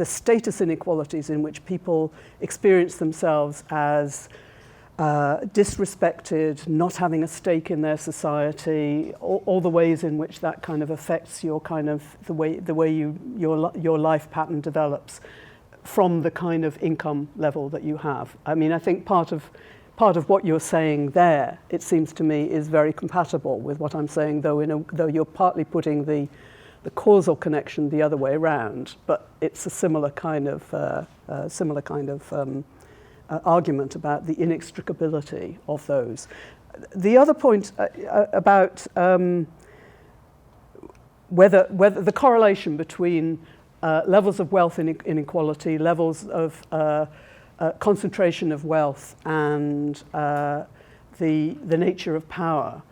status inequalities in which people experience themselves as disrespected, not having a stake in their society, all the ways in which that kind of affects your the way your life pattern develops from the kind of income level that you have. I mean, I think part of what you're saying there, it seems to me, is very compatible with what I'm saying, though you're partly putting the causal connection the other way around, but it's a similar kind of argument about the inextricability of those. The other point about whether the correlation between levels of wealth inequality, levels of concentration of wealth, and the nature of power,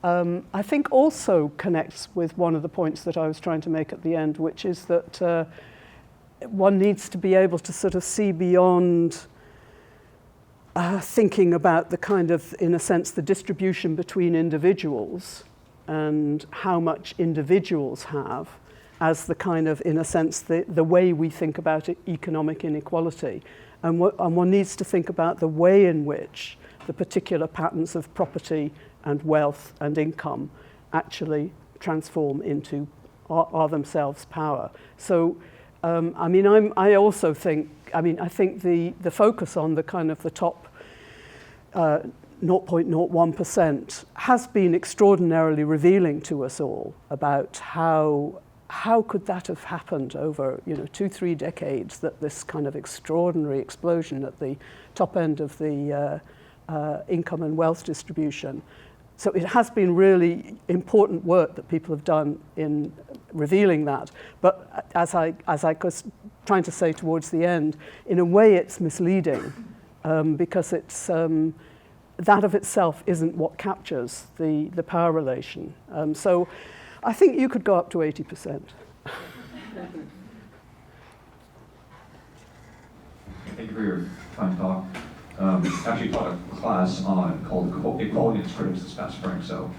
I think also connects with one of the points that I was trying to make at the end, which is that one needs to be able to sort of see beyond thinking about the kind of, in a sense, the distribution between individuals and how much individuals have as the kind of, in a sense, the way we think about economic inequality. And one needs to think about the way in which the particular patterns of property and wealth and income actually transform into, are themselves power. So, I also think, I think the focus on the kind of the top 0.01% has been extraordinarily revealing to us all about how could that have happened over 2-3 decades, that this kind of extraordinary explosion at the top end of the income and wealth distribution. So it has been really important work that people have done in revealing that. But as I was trying to say towards the end, in a way it's misleading because it's that of itself isn't what captures the power relation. So I think you could go up to 80%. Thank you for your fine talk. Actually taught a class called Equality and its Critics this past spring, so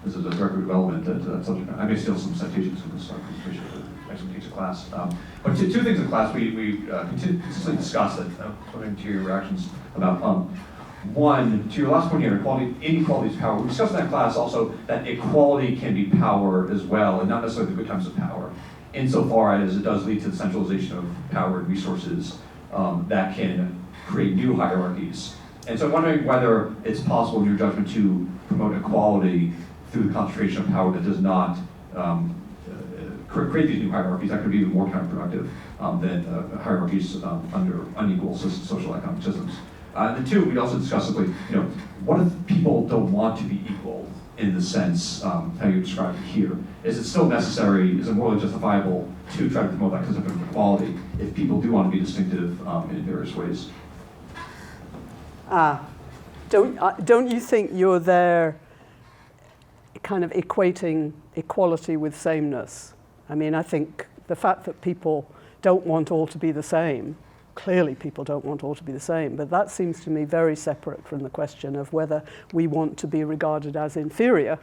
this is a directly relevant subject. I may steal some citations from this presentation to actually teach a class. But two things in class we consistently discuss it, according to your reactions about one, to your last point here, inequality is power. We discussed in that class also that equality can be power as well, and not necessarily the good times of power, insofar as it does lead to the centralization of power and resources that can create new hierarchies. And so I'm wondering whether it's possible in your judgment to promote equality through the concentration of power that does not create these new hierarchies that could be even more counterproductive than hierarchies under unequal social economic systems. And then two, we also discussed simply, what if people don't want to be equal in the sense how you described it here? Is it still necessary, is it morally justifiable to try to promote that concept of equality if people do want to be distinctive in various ways? Don't you think you're there kind of equating equality with sameness? I mean, I think the fact that people don't want all to be the same, clearly people don't want all to be the same, but that seems to me very separate from the question of whether we want to be regarded as inferior.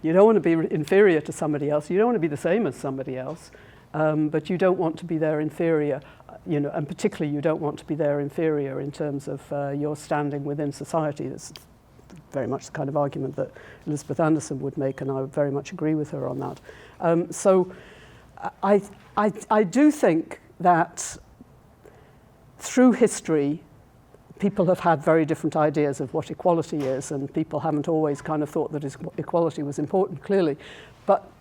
You don't want to be inferior to somebody else, you don't want to be the same as somebody else, but you don't want to be their inferior. and particularly you don't want to be their inferior in terms of your standing within society. That's very much the kind of argument that Elizabeth Anderson would make, and I would very much agree with her on that. So I do think that through history, people have had very different ideas of what equality is, and people haven't always kind of thought that equality was important, clearly. But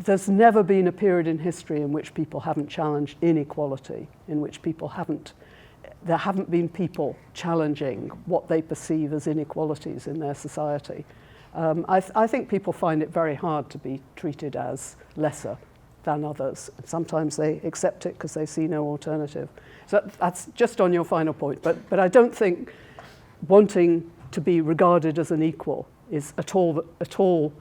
there's never been a period in history in which people haven't challenged inequality, in which there haven't been people challenging what they perceive as inequalities in their society. I think people find it very hard to be treated as lesser than others. Sometimes they accept it because they see no alternative. So that's just on your final point. But I don't think wanting to be regarded as an equal is at all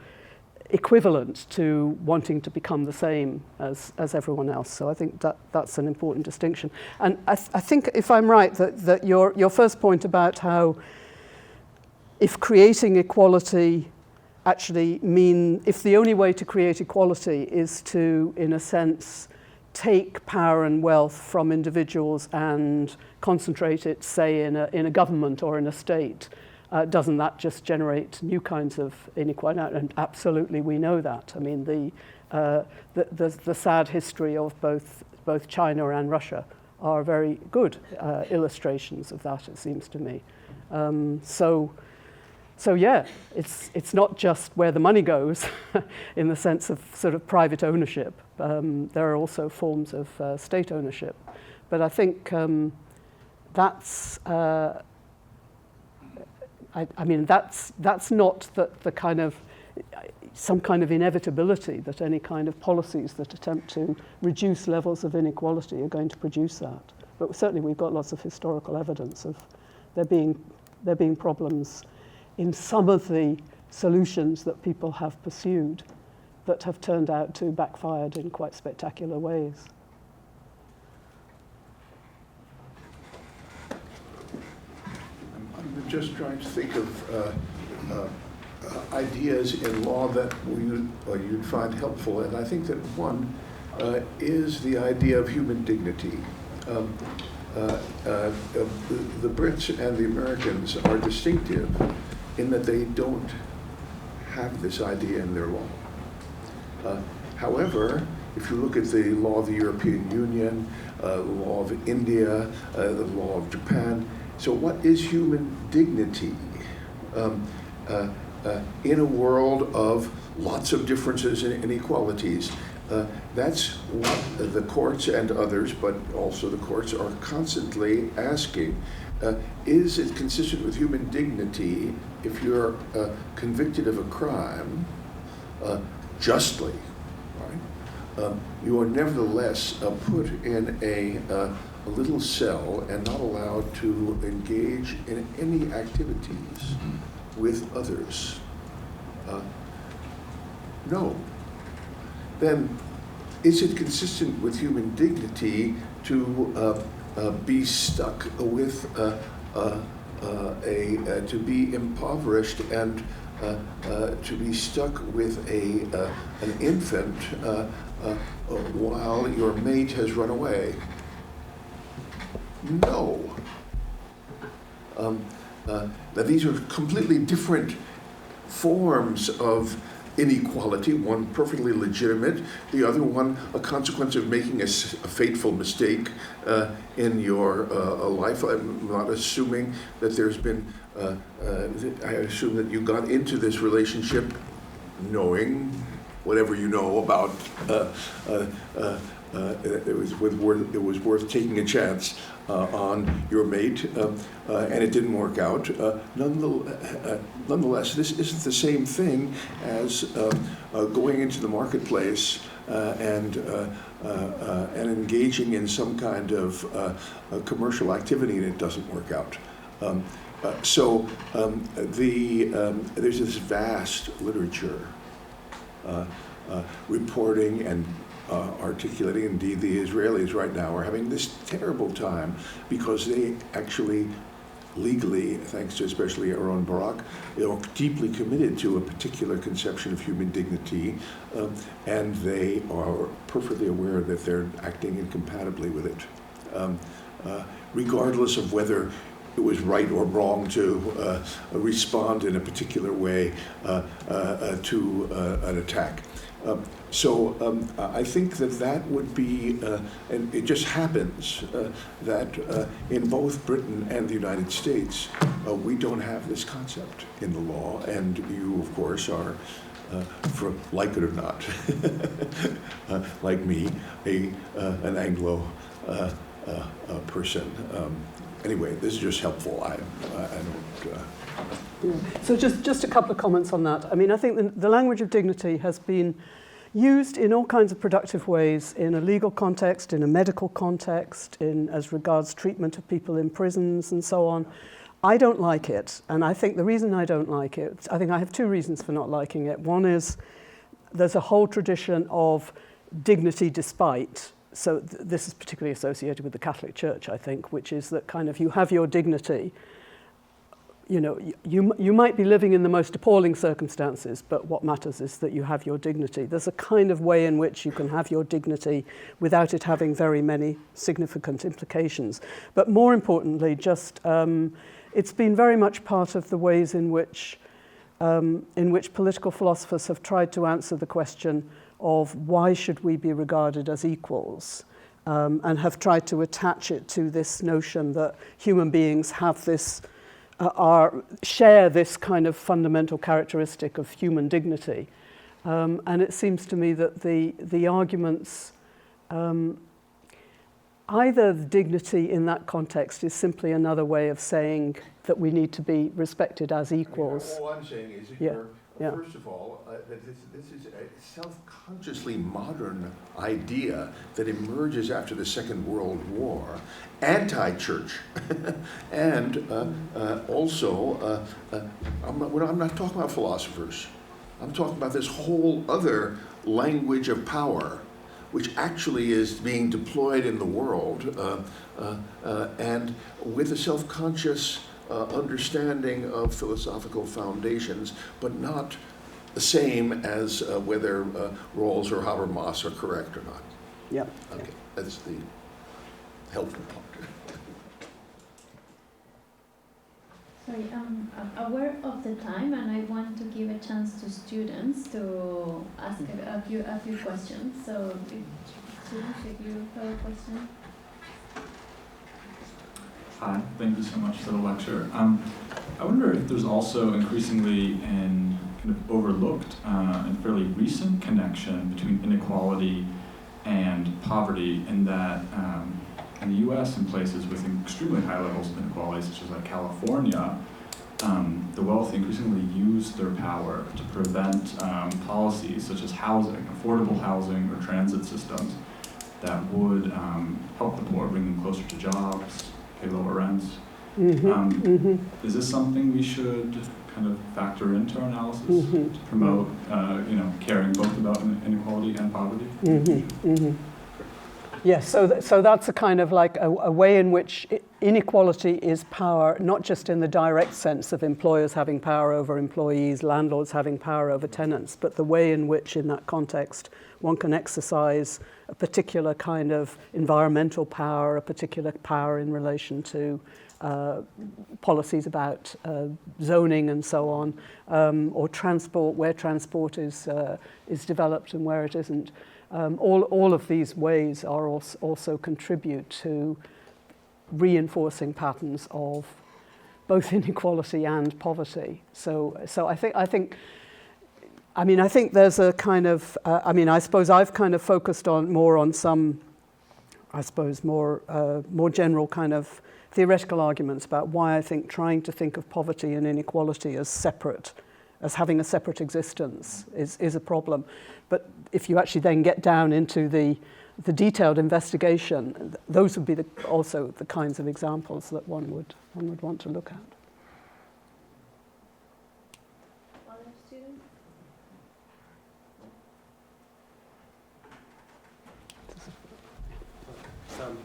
equivalent to wanting to become the same as everyone else. So I think that's an important distinction. And I think, if I'm right, that your first point about how if creating equality actually if the only way to create equality is to, in a sense, take power and wealth from individuals and concentrate it, say, in a government or in a state, doesn't that just generate new kinds of inequality? And absolutely, we know that. I mean, the sad history of both China and Russia are very good illustrations of that, it seems to me. So yeah, it's not just where the money goes in the sense of sort of private ownership. There are also forms of state ownership. But I think that's that's not the kind of some kind of inevitability that any kind of policies that attempt to reduce levels of inequality are going to produce that. But certainly we've got lots of historical evidence of there being problems in some of the solutions that people have pursued that have turned out to backfired in quite spectacular ways. I'm just trying to think of ideas in law that you'd find helpful, and I think that one is the idea of human dignity. The Brits and the Americans are distinctive in that they don't have this idea in their law. However, if you look at the law of the European Union, the law of India, the law of Japan, so what is human dignity in a world of lots of differences and inequalities? That's what the courts and others, but also the courts, are constantly asking. Is it consistent with human dignity if you're convicted of a crime justly, right? You are nevertheless put in a little cell and not allowed to engage in any activities with others? No. Then is it consistent with human dignity to be stuck with to be impoverished and to be stuck with an infant while your mate has run away? No. Now these are completely different forms of inequality, one perfectly legitimate, the other one a consequence of making a fateful mistake in your life. I'm not assuming that there's been, I assume that you got into this relationship knowing whatever you know about it was worth taking a chance on your mate, and it didn't work out. Nonetheless, this isn't the same thing as going into the marketplace and engaging in some kind of commercial activity and it doesn't work out. So there's this vast literature reporting and articulating. Indeed, the Israelis right now are having this terrible time because they actually legally, thanks to especially Aaron Barak, are deeply committed to a particular conception of human dignity, and they are perfectly aware that they're acting incompatibly with it, regardless of whether it was right or wrong to respond in a particular way to an attack. So I think that would be, and it just happens that in both Britain and the United States, we don't have this concept in the law, and you, of course, are, like it or not, like me, an Anglo person. Anyway, this is just helpful. I don't. So just a couple of comments on that. I mean, I think the language of dignity has been used in all kinds of productive ways, in a legal context, in a medical context, in as regards treatment of people in prisons and so on. I don't like it, and I think the reason I don't like it, I think I have two reasons for not liking it. One is there's a whole tradition of dignity despite. So this is particularly associated with the Catholic Church, I think, which is that kind of you have your dignity. You know, you might be living in the most appalling circumstances, but what matters is that you have your dignity. There's a kind of way in which you can have your dignity without it having very many significant implications. But more importantly, just it's been very much part of the ways in which political philosophers have tried to answer the question of why should we be regarded as equals, and have tried to attach it to this notion that human beings have this, share this kind of fundamental characteristic of human dignity. And it seems to me that the arguments, either the dignity in that context is simply another way of saying that we need to be respected as equals. All I'm saying is that first of all, that this is a self-consciously modern idea that emerges after the Second World War, anti-church, and also, I'm not talking about philosophers. I'm talking about this whole other language of power, which actually is being deployed in the world, and with a self-conscious understanding of philosophical foundations, but not the same as whether Rawls or Habermas are correct or not. Yeah. Okay, that's the helpful part. Sorry, I'm aware of the time, and I want to give a chance to students to ask a few questions. So, students, if you have a question. Hi, thank you so much for the lecture. I wonder if there's also increasingly an kind of overlooked and fairly recent connection between inequality and poverty, in that in the U.S. and places with extremely high levels of inequality, such as like California, the wealthy increasingly use their power to prevent policies such as housing, affordable housing, or transit systems that would help the poor, bring them closer to jobs, pay lower rents. Is this something we should kind of factor into our analysis to promote, caring both about inequality and poverty? Yes, so that's a kind of like a way in which inequality is power, not just in the direct sense of employers having power over employees, landlords having power over tenants, but the way in which, in that context, one can exercise a particular kind of environmental power, a particular power in relation to policies about zoning and so on, or transport, where transport is developed and where it isn't. All of these ways are also contribute to reinforcing patterns of both inequality and poverty. So I think there's a kind of I suppose I've kind of focused more on some, I suppose, more general kind of theoretical arguments about why I think trying to think of poverty and inequality as separate, as having a separate existence, is a problem. But if you actually then get down into the detailed investigation, those would be also the kinds of examples that one would want to look at. Other students?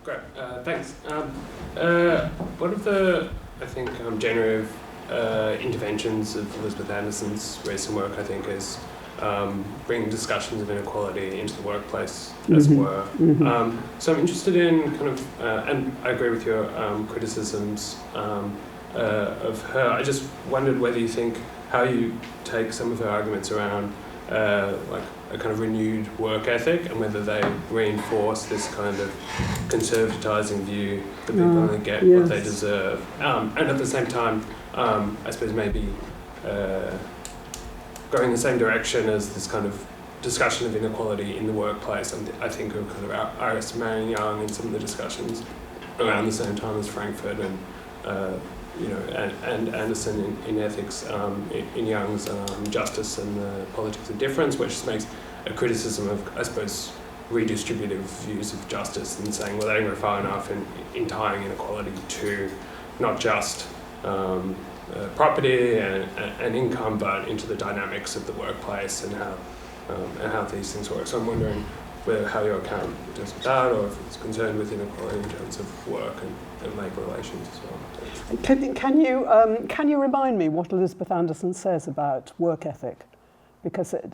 Great, thanks. One of the I think generative interventions of Elizabeth Anderson's recent work, I think, is bringing discussions of inequality into the workplace, as it were. So I'm interested in kind of, and I agree with your criticisms of her. I just wondered whether you think how you take some of her arguments around like a kind of renewed work ethic, and whether they reinforce this kind of conservatizing view that people only get what they deserve. And at the same time, I suppose maybe going the same direction as this kind of discussion of inequality in the workplace. I think of kind of Iris Marion Young and some of the discussions around the same time as Frankfurt and and Anderson in ethics, in Young's Justice and the Politics of Difference, which makes a criticism of, I suppose, redistributive views of justice and saying, well, they don't go far enough in tying inequality to not just property and income, but into the dynamics of the workplace and how these things work. So I'm wondering how your account deals with that, or if it's concerned with inequality in terms of work and labour relations as well. Can you remind me what Elizabeth Anderson says about work ethic? Because there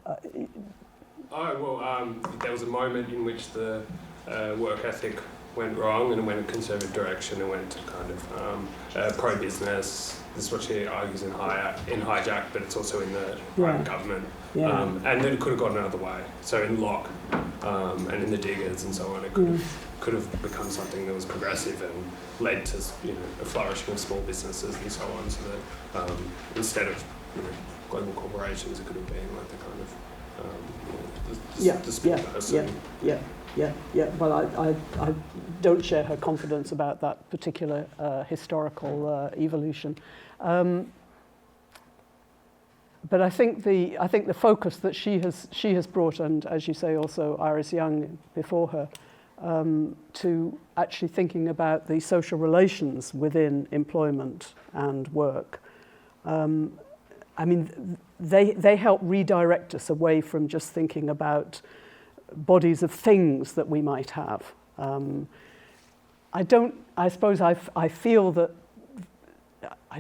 was a moment in which the work ethic went wrong and went a conservative direction and went to kind of pro-business. This is what she argues in Hijack, but it's also in the private government. And then it could have gone another way. So in Locke and in the Diggers and so on, it could have become something that was progressive and led to a flourishing of small businesses and so on. So that instead of global corporations, it could have been like the kind of the small person. Well, I don't share her confidence about that particular historical evolution. But I think the focus that she has brought, and as you say, also Iris Young before her, to actually thinking about the social relations within employment and work. I mean, they help redirect us away from just thinking about bodies of things that we might have. I feel that I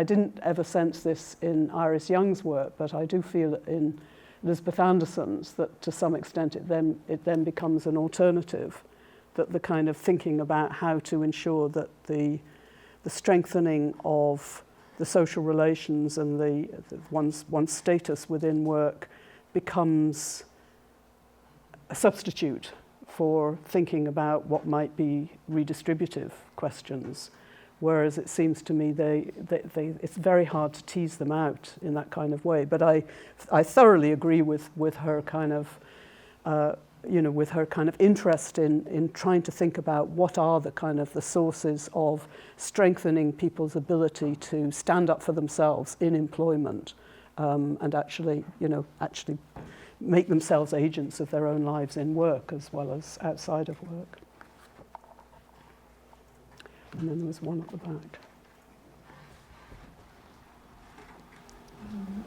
didn't ever sense this in Iris Young's work, but I do feel it in Elizabeth Anderson's, that to some extent it then becomes an alternative, that the kind of thinking about how to ensure that the strengthening of the social relations and one's status within work becomes a substitute for thinking about what might be redistributive questions. Whereas it seems to me it's very hard to tease them out in that kind of way. But I thoroughly agree with her kind of, with her kind of interest in trying to think about what are the kind of the sources of strengthening people's ability to stand up for themselves in employment, and actually make themselves agents of their own lives in work as well as outside of work. And then there was one at the back.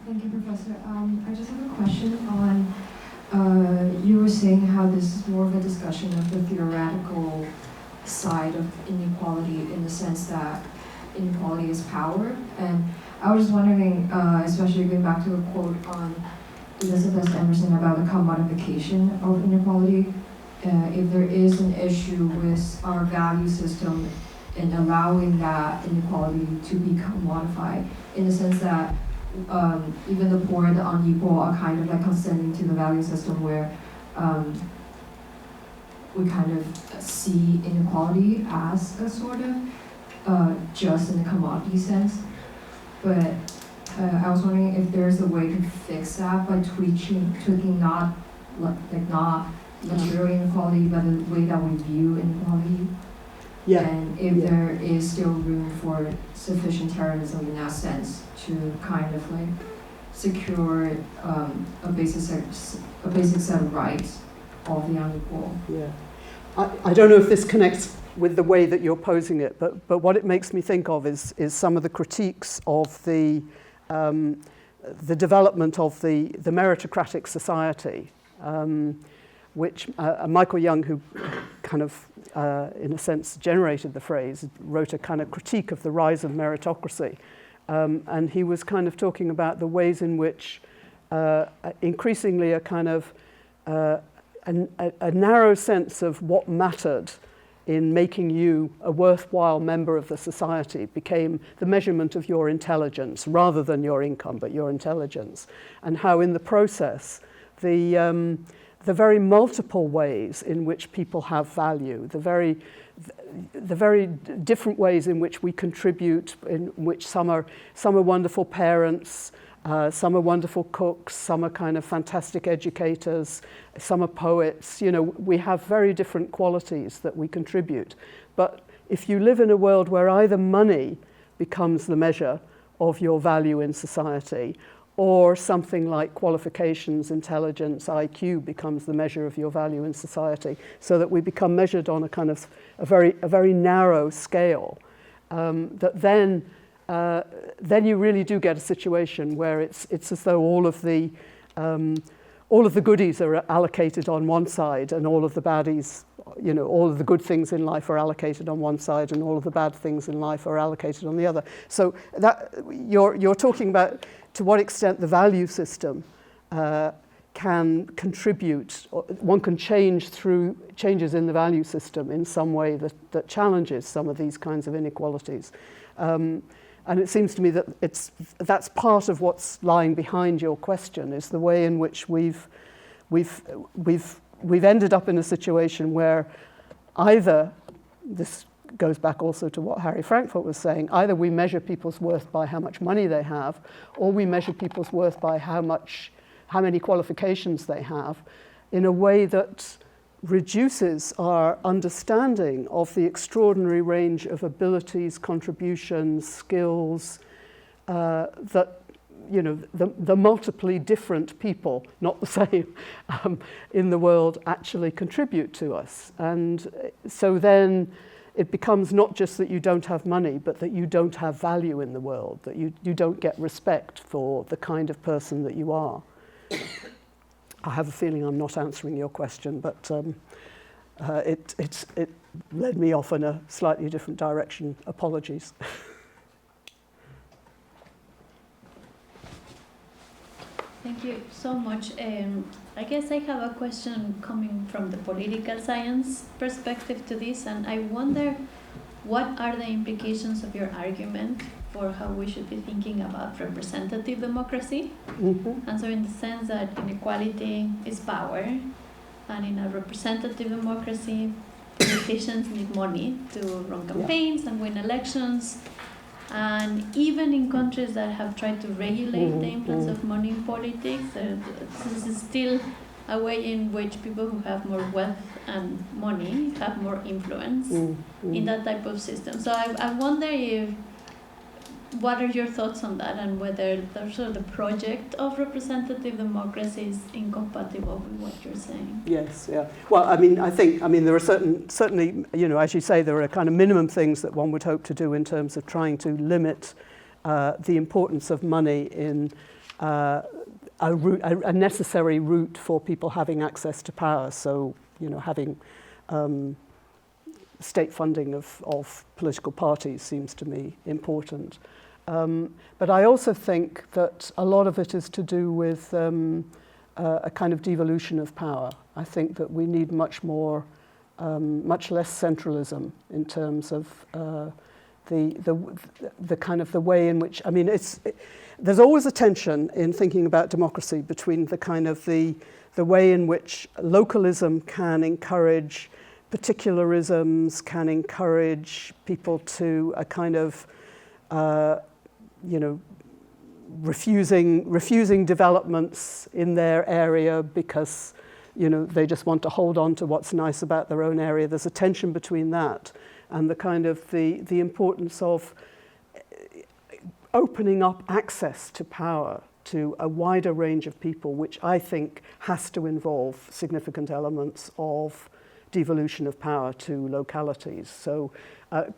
Thank you, Professor. I just have a question on, you were saying how this is more of a discussion of the theoretical side of inequality, in the sense that inequality is power. And I was wondering, especially going back to a quote on Elizabeth Emerson about the commodification of inequality, if there is an issue with our value system in allowing that inequality to be commodified, in the sense that even the poor and the unequal are kind of like consenting to the value system where we kind of see inequality as a sort of just in the commodity sense. But I was wondering if there's a way to fix that by tweaking not material inequality, but the way that we view inequality. Yeah. And if there is still room for sufficientarianism in that sense to kind of like secure a basic set of rights of the unequal. Yeah. I don't know if this connects with the way that you're posing it, but what it makes me think of is some of the critiques of the development of the meritocratic society, which Michael Young, who kind of, in a sense, generated the phrase, wrote a kind of critique of the rise of meritocracy. And he was kind of talking about the ways in which increasingly a kind of a narrow sense of what mattered in making you a worthwhile member of the society became the measurement of your intelligence rather than your income, but your intelligence. And how in the process, the very multiple ways in which people have value, the very different ways in which we contribute, in which some are wonderful parents, some are wonderful cooks, some are kind of fantastic educators, some are poets. You know, we have very different qualities that we contribute. But if you live in a world where either money becomes the measure of your value in society, or something like qualifications, intelligence, IQ becomes the measure of your value in society, so that we become measured on a kind of a very narrow scale, that then you really do get a situation where it's as though all of the goodies are allocated on one side, and all of the baddies, you know, all of the good things in life are allocated on one side, and all of the bad things in life are allocated on the other. So that you're talking about to what extent the value system can contribute, or one can change through changes in the value system in some way that challenges some of these kinds of inequalities. And it seems to me that that's part of what's lying behind your question, is the way in which we've ended up in a situation where either, this goes back also to what Harry Frankfurt was saying, either we measure people's worth by how much money they have, or we measure people's worth by how many qualifications they have, in a way that reduces our understanding of the extraordinary range of abilities, contributions, skills that, you know, the multiply different people, not the same, in the world actually contribute to us. And so then it becomes not just that you don't have money, but that you don't have value in the world, that you don't get respect for the kind of person that you are. I have a feeling I'm not answering your question, but it led me off in a slightly different direction. Apologies. Thank you so much. I guess I have a question coming from the political science perspective to this, and I wonder what are the implications of your argument for how we should be thinking about representative democracy? Mm-hmm. And so in the sense that inequality is power, and in a representative democracy, politicians need money to run campaigns and win elections. And even in countries that have tried to regulate the influence of money in politics, this is still a way in which people who have more wealth and money have more influence in that type of system. So I wonder what are your thoughts on that, and whether the project of representative democracy is incompatible with what you're saying? Yes, yeah. Well, I mean there are certainly, you know, as you say, there are kind of minimum things that one would hope to do in terms of trying to limit the importance of money in a necessary route for people having access to power. So, you know, having state funding of political parties seems to me important. But I also think that a lot of it is to do with a kind of devolution of power. I think that we need much less centralism in terms of the kind of the way in which, I mean, there's always a tension in thinking about democracy between the kind of the way in which localism can encourage particularisms, can encourage people to a kind of you know, refusing developments in their area because, you know, they just want to hold on to what's nice about their own area. There's a tension between that and the kind of the importance of opening up access to power to a wider range of people, which I think has to involve significant elements of devolution of power to localities. So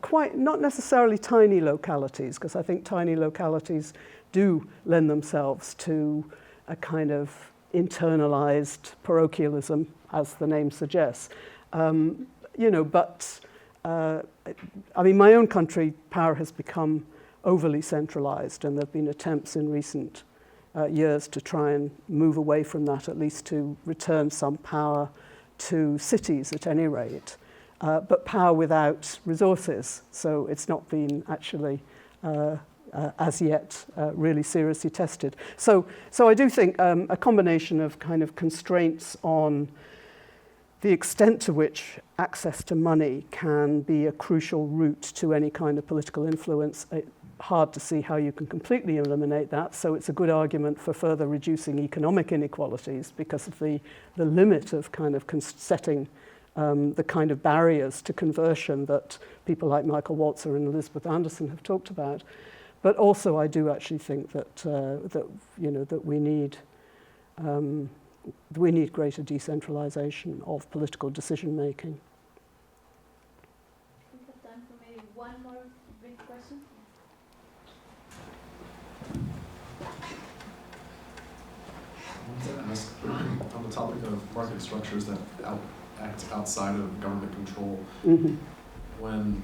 quite not necessarily tiny localities, because I think tiny localities do lend themselves to a kind of internalized parochialism, as the name suggests. but I mean, my own country, power has become overly centralized, and there have been attempts in recent years to try and move away from that, at least to return some power to cities at any rate, but power without resources. So it's not been actually as yet really seriously tested. So I do think a combination of kind of constraints on the extent to which access to money can be a crucial route to any kind of political influence. Hard to see how you can completely eliminate that, so it's a good argument for further reducing economic inequalities because of the limit of kind of setting the kind of barriers to conversion that people like Michael Walzer and Elizabeth Anderson have talked about. But also, I do actually think that we need greater decentralization of political decision making. We have time for maybe one more brief question. I wanted to ask on the topic of market structures that act outside of government control. Mm-hmm. When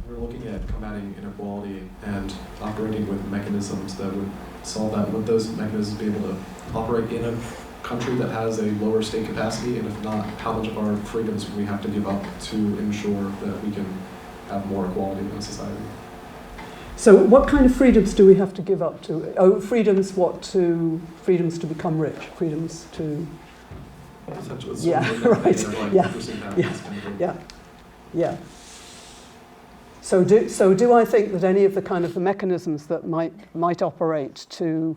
we're looking at combating inequality and operating with mechanisms that would solve that, would those mechanisms be able to operate in a country that has a lower state capacity? And if not, how much of our freedoms would we have to give up to ensure that we can have more equality in society? So what kind of freedoms do we have to give up to? Oh, freedoms to become rich, freedoms to... Yeah, right, yeah. So do I think that any of the kind of the mechanisms that might operate to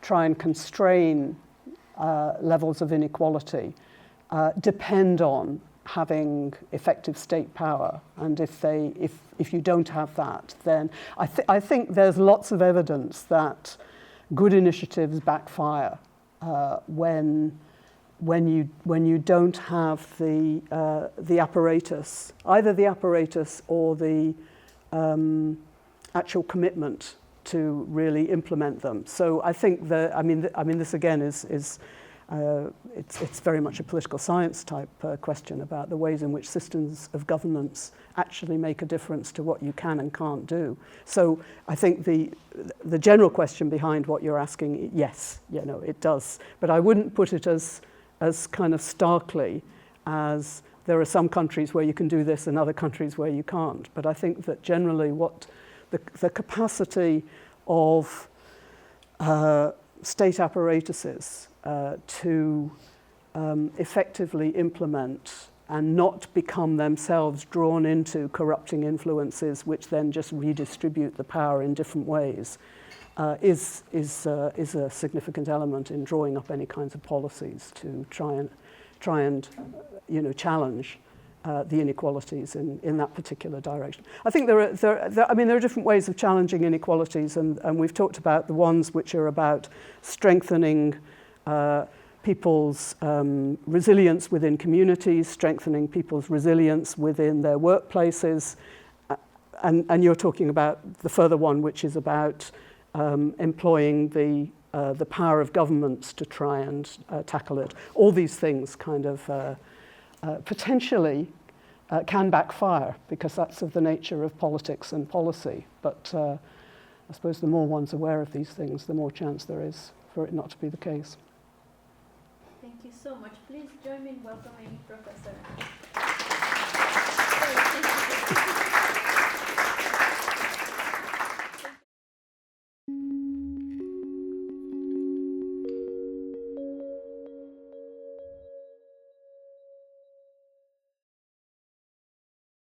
try and constrain levels of inequality depend on having effective state power? And if you don't have that, then I think there's lots of evidence that good initiatives backfire when you don't have the apparatus, either the apparatus or the actual commitment to really implement them. So I think that I mean this again is it's very much a political science type question about the ways in which systems of governance actually make a difference to what you can and can't do. So I think the general question behind what you're asking, yes, it does, but I wouldn't put it as kind of starkly as there are some countries where you can do this and other countries where you can't. But I think that generally what the capacity of state apparatuses to effectively implement and not become themselves drawn into corrupting influences which then just redistribute the power in different ways is a significant element in drawing up any kinds of policies to try and challenge the inequalities in that particular direction. I think there are different ways of challenging inequalities, and we've talked about the ones which are about strengthening people's resilience within communities, strengthening people's resilience within their workplaces, and you're talking about the further one, which is about employing the power of governments to try and tackle it. All these things kind of potentially can backfire because that's of the nature of politics and policy. But I suppose the more one's aware of these things, the more chance there is for it not to be the case. Thank you so much. Please join me in welcoming Professor